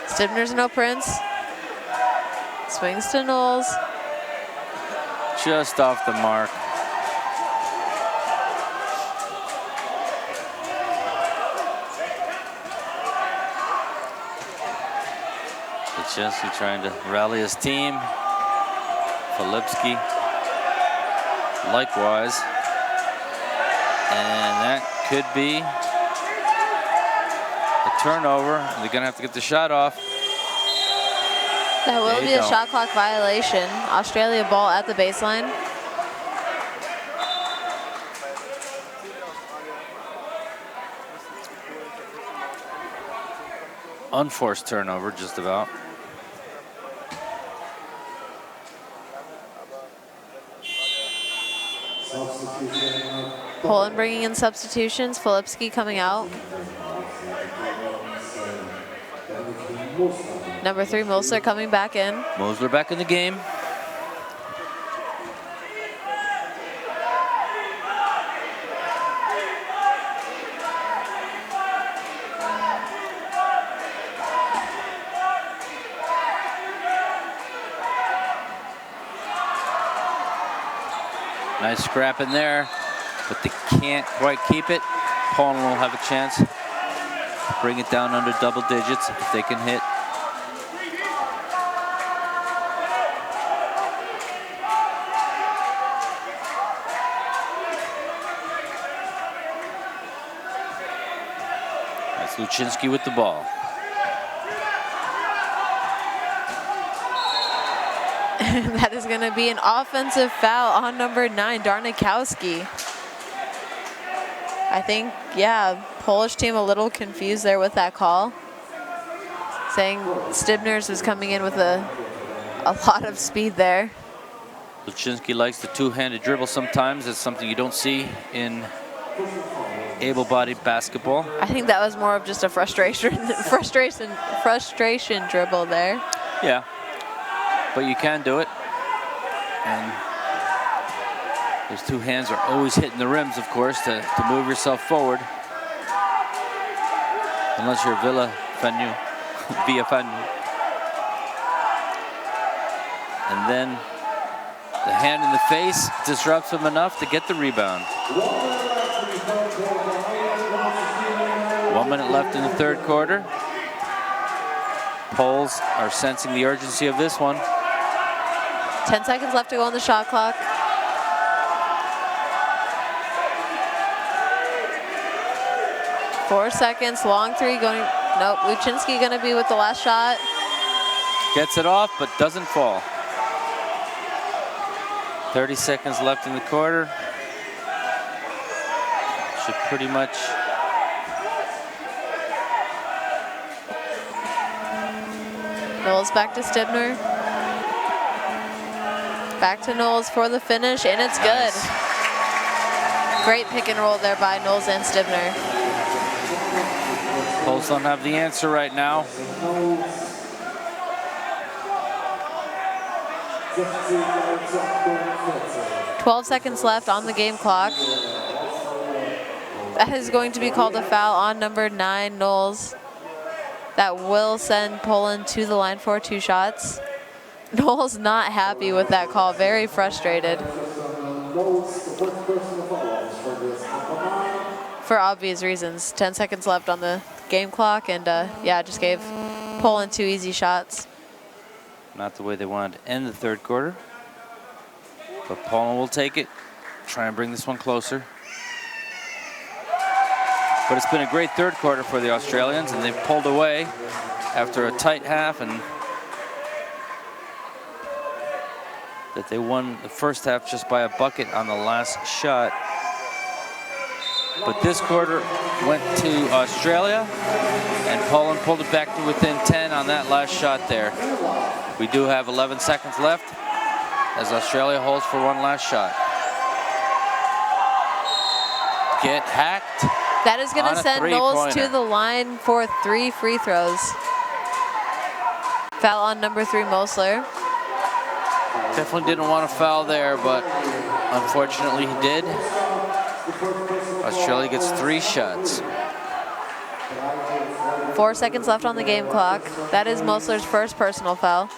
Stibners and O'Prince. Swings to Knowles. Just off the mark. Luczynski trying to rally his team. Filipski likewise. And that could be a turnover. They're gonna have to get the shot off. That will They be a don't. shot clock violation. Australia ball at the baseline. Unforced turnover, just about. Substitution. Poland bringing in substitutions. Filipski coming out. Number 3, Mulser coming back in. Mosler back in the game. Nice scrap in there, but they can't quite keep it. Poland will have a chance to bring it down under double digits if they can hit. That's Luczynski with the ball. That is going to be an offensive foul on number 9, Darnikowski. I think, yeah, Polish team a little confused there with that call. Saying Stibners was coming in with a lot of speed there. Luczynski likes the two-handed dribble sometimes. It's something you don't see in able-bodied basketball. I think that was more of just a frustration dribble there. Yeah, but you can do it. And those two hands are always hitting the rims, of course, to move yourself forward. Unless you're Villa Fanu. And then the hand in the face disrupts him enough to get the rebound. 1 minute left in the third quarter. Poles are sensing the urgency of this one. 10 seconds left to go on the shot clock. Four seconds, long three going, nope, Luczynski gonna be with the last shot. Gets it off, but doesn't fall. 30 seconds left in the quarter. Should pretty much. Knowles back to Stibner. Back to Knowles for the finish, and it's good. Great pick and roll there by Knowles and Stibner. Poles don't have the answer right now. Just 12 seconds left on the game clock. That is going to be called a foul on number 9, Knowles. That will send Poland to the line for 2 shots. Knowles not happy with that call, very frustrated. For obvious reasons. 10 seconds left on the game clock, and yeah, just gave Poland 2 easy shots. Not the way they wanted to end the third quarter. But Poland will take it, try and bring this one closer. But it's been a great third quarter for the Australians, and they've pulled away after a tight half, and that they won the first half just by a bucket on the last shot. But this quarter went to Australia, and Poland pulled it back to within 10 on that last shot there. We do have 11 seconds left as Australia holds for one last shot. Get hacked. That is going On to a send Knowles to three-pointer. the line for 3 free throws. Foul on number 3, Mosler. Definitely didn't want to foul there, but unfortunately he did. Australia gets 3 shots. 4 seconds left on the game clock. That is Mosler's first personal foul.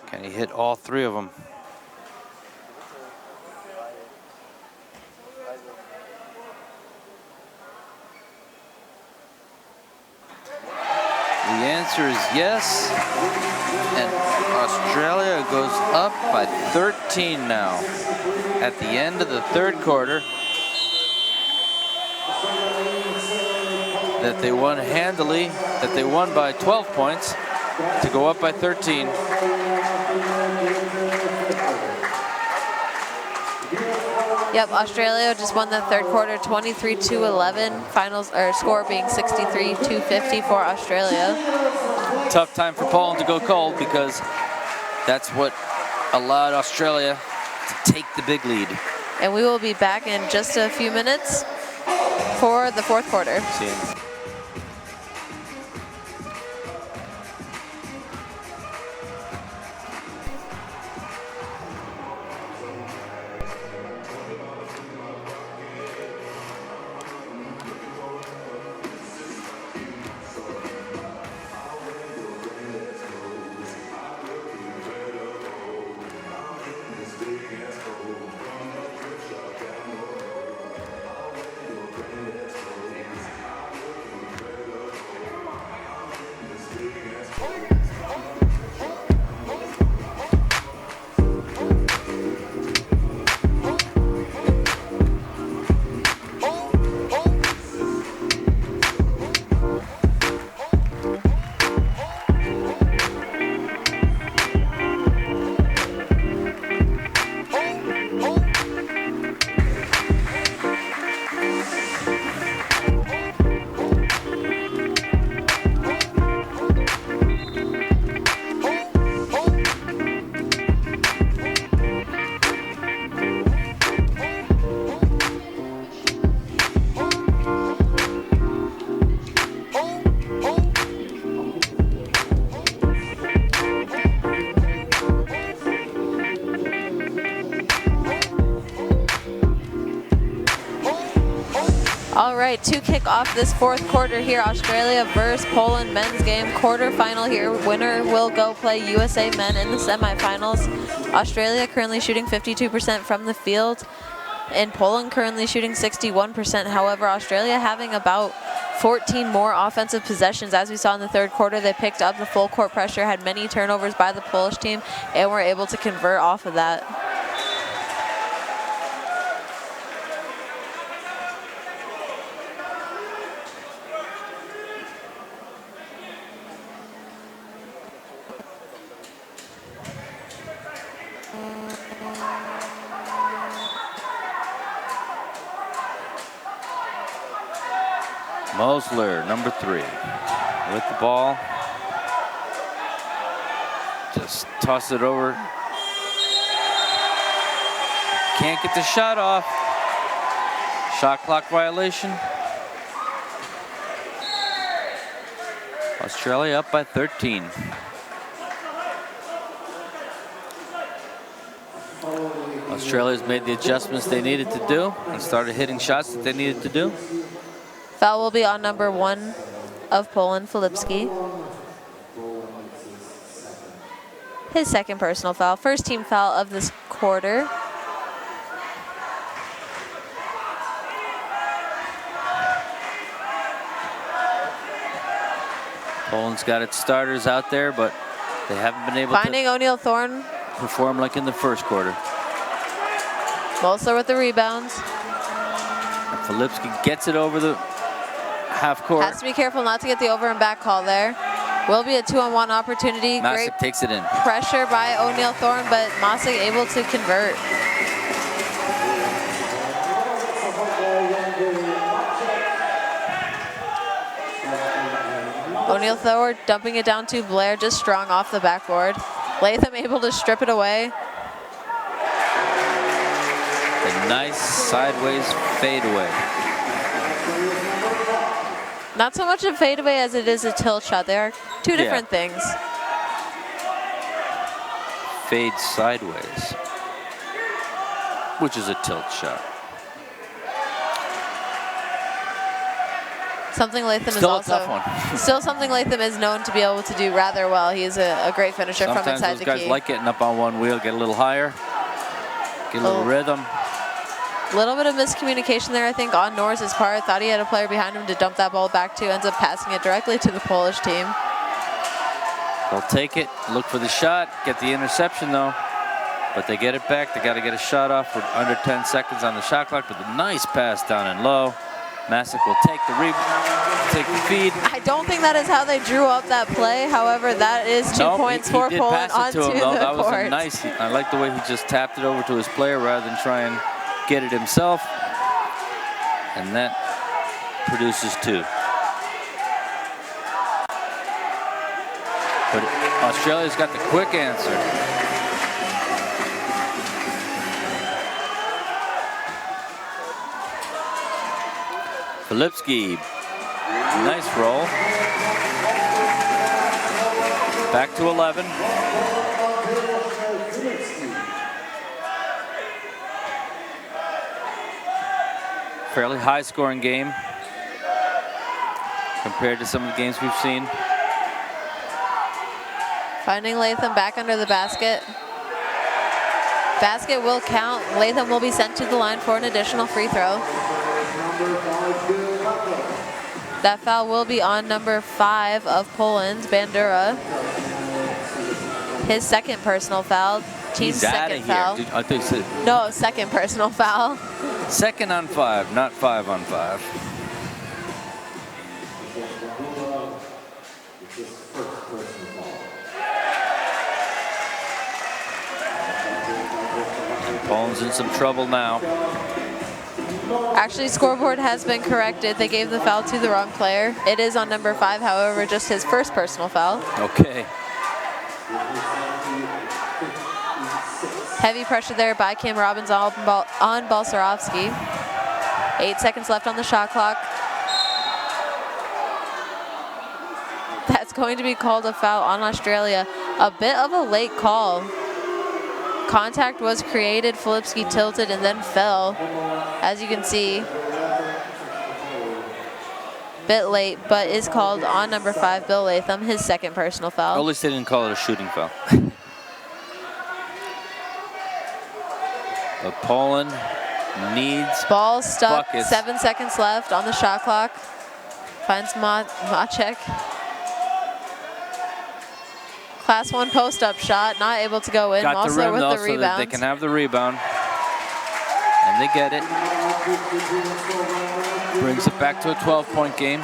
Can he hit all 3 of them? answer is yes. And Australia goes up by 13 now at the end of the third quarter. That they won handily, that they won by 12 points to go up by 13. Yep, Australia just won the third quarter 23-11. Finals or score being 63-50 for Australia. Tough time for Poland to go cold because that's what allowed Australia to take the big lead. And we will be back in just a few minutes for the fourth quarter. See you. All right, to kick off this fourth quarter here, Australia versus Poland men's game, quarterfinal here. Winner will go play USA men in the semifinals. Australia currently shooting 52% from the field, and Poland currently shooting 61%. However, Australia having about 14 more offensive possessions. As we saw in the third quarter, they picked up the full court pressure, had many turnovers by the Polish team, and were able to convert off of that. Mosler, number 3, with the ball. Just toss it over. Can't get the shot off. Shot clock violation. Australia up by 13. Australia's made the adjustments they needed to do and started hitting shots that they needed to do. Foul will be on number 1 of Poland, Filipski. His second personal foul, first team foul of this quarter. Poland's got its starters out there, but they haven't been able Finding O'Neal Thorne. perform like in the first quarter. Mosler with the rebounds. And Filipski gets it over the half court. Has to be careful not to get the over and back call there. Will be a 2-on-1 opportunity. Masick Great takes it in. pressure by O'Neal Thorne, but Masick able to convert. O'Neal Thorne dumping it down to Blair, just strong off the backboard. Latham able to strip it away. A nice sideways fadeaway. Not so much a fadeaway as it is a tilt shot. They are two different things. Fade sideways, which is a tilt shot. Something Latham Still is also a tough one. still something Latham is known to be able to do rather well. He is a great finisher from Sometimes inside those the guys key. like getting up on one wheel, get a little higher, get a little rhythm. Little bit of miscommunication there, I think, on Norris's part. Thought he had a player behind him to dump that ball back to. Ends up passing it directly to the Polish team. They'll take it, look for the shot, get the interception though. But they get it back. They got to get a shot off for under 10 seconds on the shot clock. But the nice pass down and low. Masick will take the feed. I don't think that is how they drew up that play. However, that is 2 points for Poland onto the court. That was a nice. I like the way he just tapped it over to his player rather than try and get it himself. And that produces 2. But Australia's got the quick answer. Filipski, nice roll. Back to 11. Fairly high scoring game compared to some of the games we've seen. Finding Latham back under the basket. Basket will count. Latham will be sent to the line for an additional free throw. That foul will be on number 5 of Poland's, Bandura. His second personal foul. Team's second foul. I think so. No, second personal foul. Second on 5, not 5 on 5. Poland's in some trouble now. Actually, scoreboard has been corrected. They gave the foul to the wrong player. It is on number 5, however, just his first personal foul. Okay. Heavy pressure there by Cam Robbins on Balcerowski. 8 seconds left on the shot clock. That's going to be called a foul on Australia. A bit of a late call. Contact was created, Filipski tilted and then fell, as you can see. Bit late, but is called on number 5, Bill Latham, his second personal foul. At least they didn't call it a shooting foul. But Poland needs ball stuck, buckets. 7 seconds left on the shot clock. Finds Maciek. Class 1 post-up shot, not able to go in. Got the rim with though, the so rebound. that they can have the rebound. And they get it. Brings it back to a 12-point game.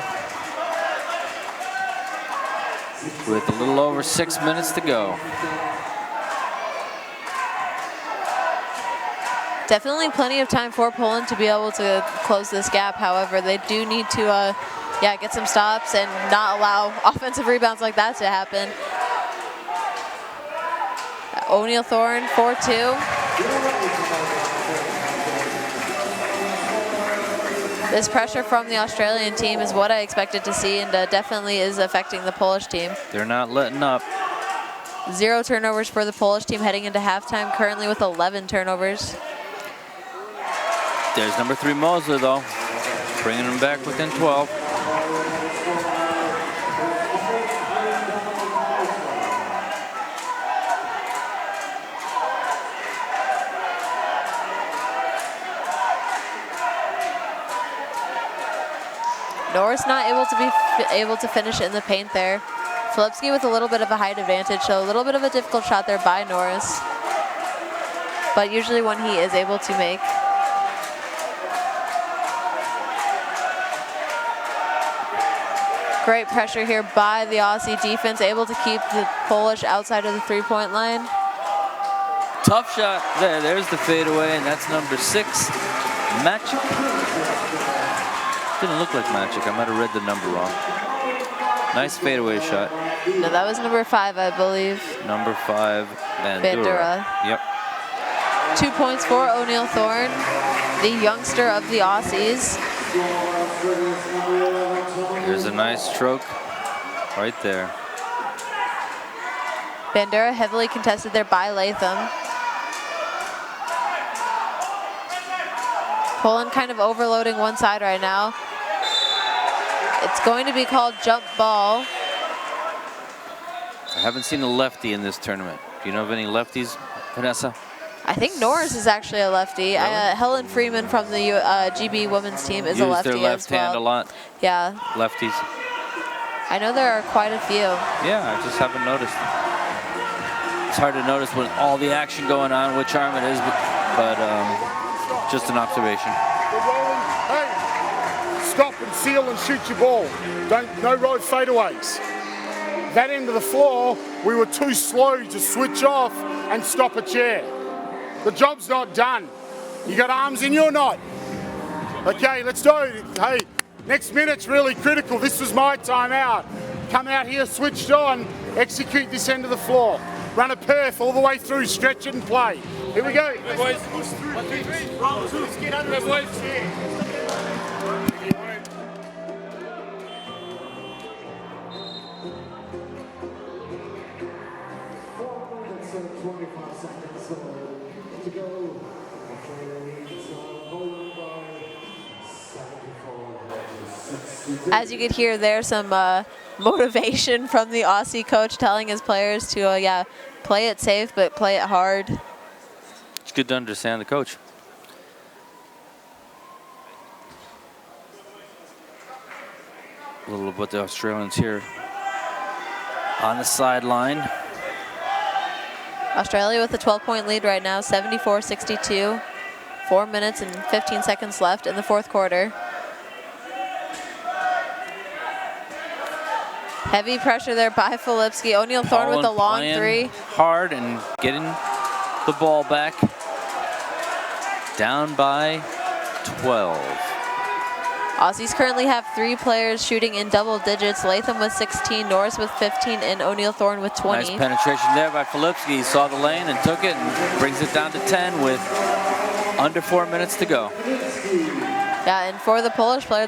With a little over 6 minutes to go. Definitely plenty of time for Poland to be able to close this gap. However, they do need to get some stops and not allow offensive rebounds like that to happen. O'Neal Thorne, 4-2. This pressure from the Australian team is what I expected to see, and definitely is affecting the Polish team. They're not letting up. 0 turnovers for the Polish team heading into halftime, currently with 11 turnovers. There's number 3 Moser though, bringing them back within 12. Norris not able to finish in the paint there. Filipski with a little bit of a height advantage, so a little bit of a difficult shot there by Norris. But usually one he is able to make. Great pressure here by the Aussie defense, able to keep the Polish outside of the three-point line. Tough shot there. There's the fadeaway, and that's number 6, Maciek. Didn't look like Maciek. I might have read the number wrong. Nice fadeaway shot. No, that was number 5, I believe. Number 5, Bandura. Yep. 2 points for O'Neal Thorne, the youngster of the Aussies. There's a nice stroke right there. Bandura heavily contested there by Latham. Poland kind of overloading one side right now. It's going to be called jump ball. I haven't seen a lefty in this tournament. Do you know of any lefties, Vanessa? I think Norris is actually a lefty. Really? Helen Freeman from the GB women's team is a Use lefty their left as well. hand a lot. Yeah. Lefties. I know there are quite a few. Yeah, I just haven't noticed. It's hard to notice with all the action going on, which arm it is, but just an observation. We're rolling. Hey, stop and seal and shoot your ball. No road fadeaways. That end of the floor, we were too slow to switch off and stop a chair. The job's not done. You got arms in your knot. Okay, let's do it. Hey, next minute's really critical. This was my timeout. Come out here, switched on, execute this end of the floor. Run a perf all the way through, stretch it and play. Here we go. Hey, boys. 1, 2, 3. Roll 2. Let's get under the boys. As you could hear there, some motivation from the Aussie coach telling his players to, yeah, play it safe, but play it hard. It's good to understand the coach. A little about the Australians here on the sideline. Australia with a 12-point lead right now, 74-62. 4 minutes and 15 seconds left in the fourth quarter. Heavy pressure there by Filipski. O'Neal Thorne with a long three. Hard and getting the ball back. Down by 12. Aussies currently have 3 players shooting in double digits. Latham with 16, Norris with 15, and O'Neal Thorne with 20. Nice penetration there by Filipski. He saw the lane and took it and brings it down to 10 with under 4 minutes to go. Yeah, and for the Polish player,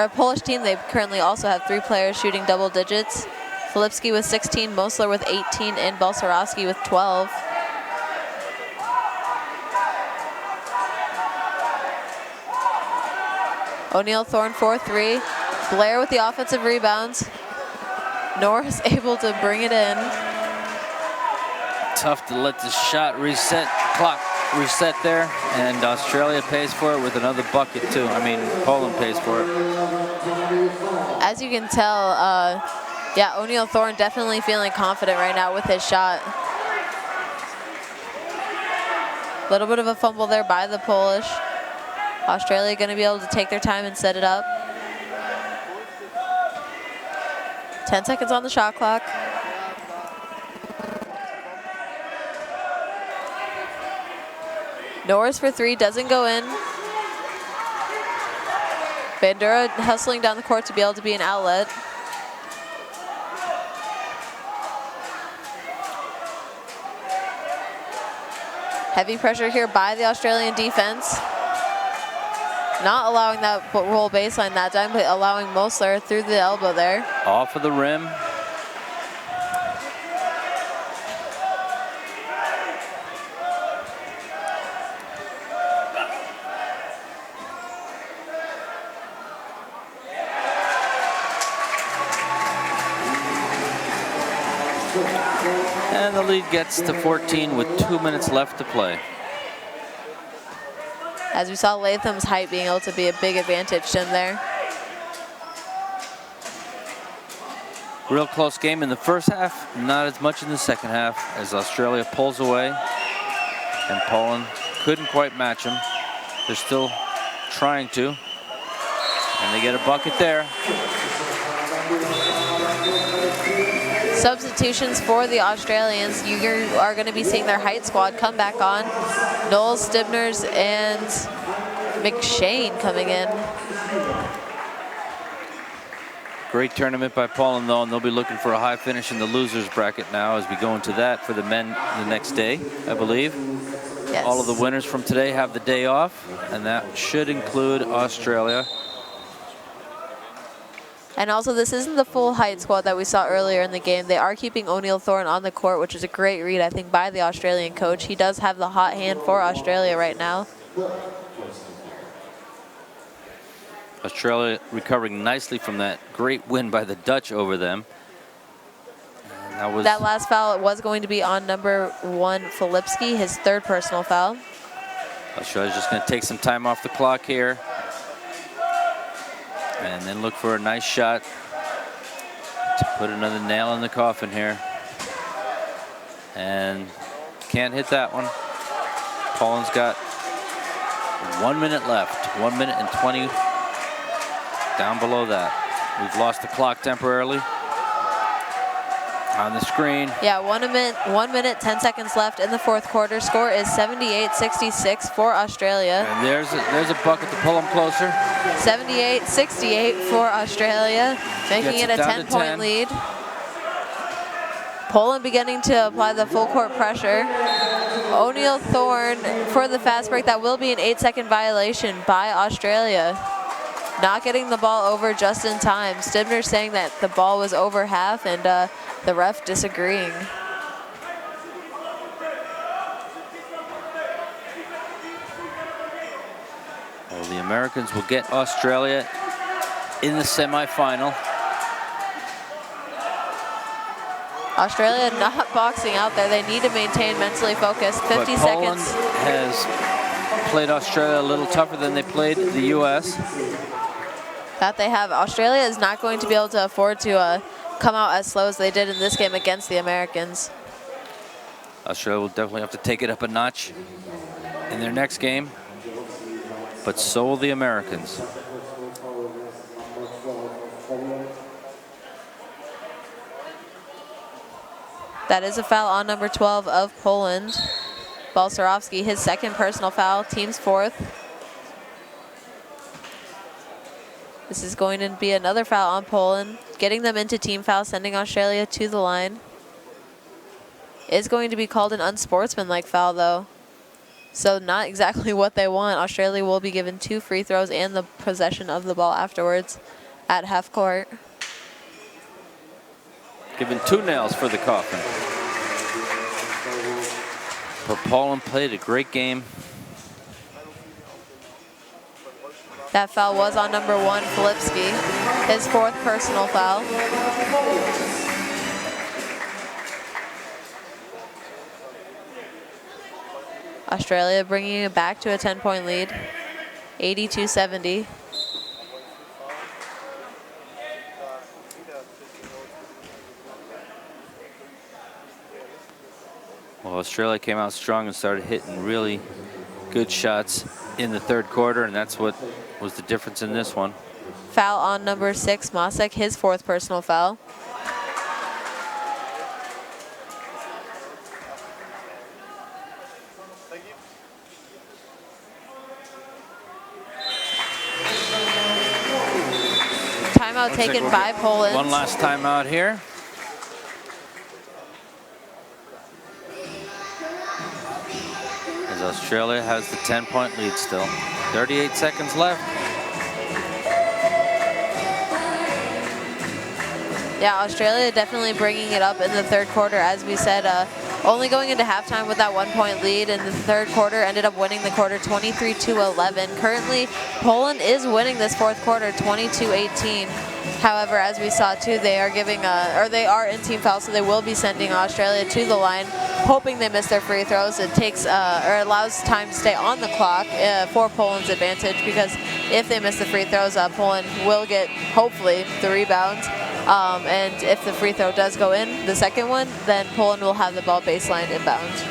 Polish team, they currently also have 3 players shooting double digits. Filipski with 16, Mosler with 18, and Balcerowski with 12. O'Neal Thorne 4-3. Blair with the offensive rebounds. Norris able to bring it in. Tough to let the shot clock reset there, and Australia pays for it with another bucket too. I mean, Poland pays for it. As you can tell, yeah, O'Neal Thorne definitely feeling confident right now with his shot. A little bit of a fumble there by the Polish. Australia going to be able to take their time and set it up. 10 seconds on the shot clock. Norris for 3, doesn't go in. Bandura hustling down the court to be able to be an outlet. Heavy pressure here by the Australian defense. Not allowing that roll baseline that time, but allowing Mosler through the elbow there. Off of the rim. And the lead gets to 14 with 2 minutes left to play. As we saw Latham's height being able to be a big advantage to him there. Real close game in the first half, not as much in the second half as Australia pulls away and Poland couldn't quite match them. They're still trying to, and they get a bucket there. Substitutions for the Australians. You are going to be seeing their height squad come back on. Knowles, Stibners, and McShane coming in. Great tournament by Poland, though, and they'll be looking for a high finish in the losers bracket now as we go into that for the men the next day, I believe. Yes. All of the winners from today have the day off, and that should include Australia. And also, this isn't the full height squad that we saw earlier in the game. They are keeping O'Neal Thorne on the court, which is a great read, I think, by the Australian coach. He does have the hot hand for Australia right now. Australia recovering nicely from that great win by the Dutch over them. And that last foul was going to be on number 1, Filipski, his 3rd personal foul. Australia's just going to take some time off the clock here. And then look for a nice shot. to put another nail in the coffin here. And can't hit that one. Poland's got 1 minute left. 1 minute and 20 down below that. We've lost the clock temporarily. On the screen. Yeah, 1 minute, 10 seconds left in the fourth quarter. Score is 78-66 for Australia. And there's a bucket to pull them closer. 78-68 for Australia, making it a 10-point lead. Poland beginning to apply the full court pressure. O'Neal Thorne for the fast break. That will be an 8-second violation by Australia. Not getting the ball over just in time. Stibner saying that the ball was over half, and the ref disagreeing. Well, the Americans will get Australia in the semifinal. Australia not boxing out there. They need to maintain mentally focused. 50 but seconds. Poland has played Australia a little tougher than they played the U.S. That they have. Australia is not going to be able to afford to come out as slow as they did in this game against the Americans. Australia will definitely have to take it up a notch in their next game, but so will the Americans. That is a foul on number 12 of Poland. Balcerowski, his second personal foul, team's fourth. This is going to be another foul on Poland, getting them into team foul, sending Australia to the line. Is going to be called an unsportsmanlike foul, though. So not exactly what they want. Australia will be given 2 free throws and the possession of the ball afterwards at half court. Given 2 nails for the coffin. But Poland played a great game. That foul was on number 1, Filipski, his 4th personal foul. Australia bringing it back to a 10-point lead, 82-70. Well, Australia came out strong and started hitting really good shots in the third quarter, and that's what was the difference in this one. Foul on number 6, Masek, his 4th personal foul. Timeout taken by Poland. One last timeout here. As Australia has the 10-point lead still. 38 seconds left. Yeah, Australia definitely bringing it up in the third quarter. As we said, only going into halftime with that 1-point lead in the third quarter, ended up winning the quarter 23-11. Currently, Poland is winning this fourth quarter 22-18. However, as we saw too, they are giving they are in team foul, so they will be sending Australia to the line, hoping they miss their free throws. It takes or allows time to stay on the clock for Poland's advantage, because if they miss the free throws, Poland will get hopefully the rebounds. And if the free throw does go in, the second one, then Poland will have the ball baseline inbound.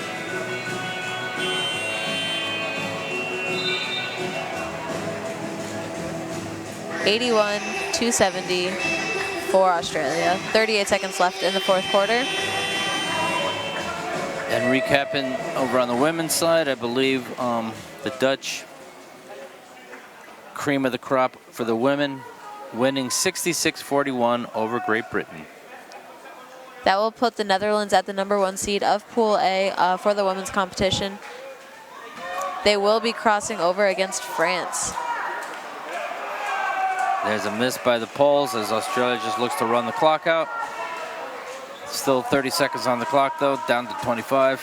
(81-70) for Australia. 38 seconds left in the fourth quarter. And recapping over on the women's side, I believe the Dutch cream of the crop for the women, winning 66-41 over Great Britain. That will put the Netherlands at the #1 seed of Pool A for the women's competition. They will be crossing over against France. There's a miss by the Poles as Australia just looks to run the clock out. Still 30 seconds on the clock though, down to 25.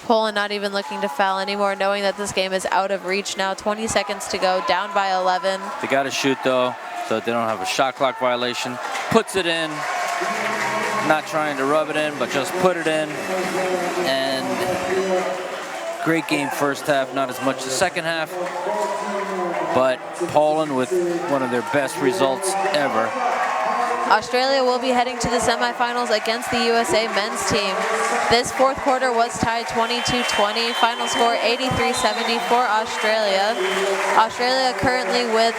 Poland not even looking to foul anymore, knowing that this game is out of reach now. 20 seconds to go, down by 11. They got to shoot though, so that they don't have a shot clock violation. Puts it in, not trying to rub it in, but just put it in. And great game first half, not as much the second half. But Poland with one of their best results ever Australia will be heading to the semifinals against the USA men's team. This fourth quarter was tied 22-20. Final score 83-70 for Australia. Australia currently with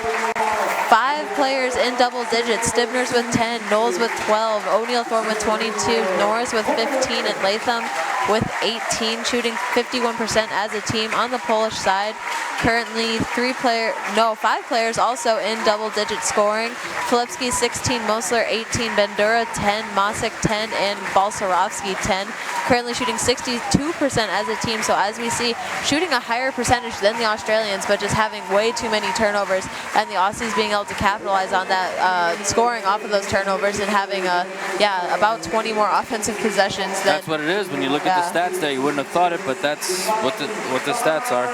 5 players in double digits. Stibner's with 10, Knowles with 12, O'Neal Thorne with 22, Norris with 15, and Latham with 18, shooting 51% as a team. On the Polish side, currently 5 players also in double-digit scoring. Filipski 16, Mosler 18, Bandura 10, Masic 10, and Balsarovsky 10. Currently shooting 62% as a team, so as we see, shooting a higher percentage than the Australians, but just having way too many turnovers, and the Aussies being able to capitalize on that, scoring off of those turnovers and having about 20 more offensive possessions. That's what it is. When you look at the stats there, you wouldn't have thought it, but that's what the stats are.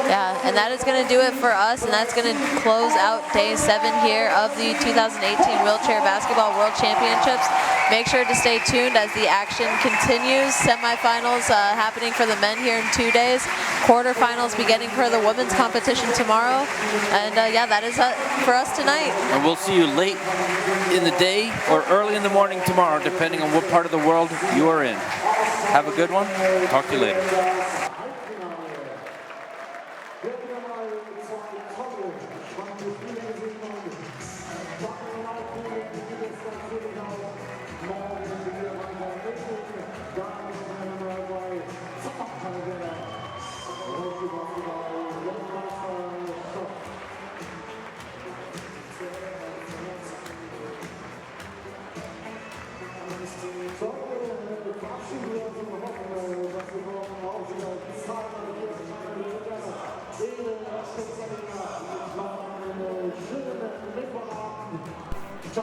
Yeah, and that is going to do it for us, and that's going to close out day 7 here of the 2018 Wheelchair Basketball World Championships. Make sure to stay tuned as the action continues. Semifinals happening for the men here in 2 days. Quarterfinals beginning for the women's competition tomorrow. And that is for us tonight. And we'll see you late in the day or early in the morning tomorrow, depending on what part of the world you are in. Have a good one. Talk to you later. Ciao,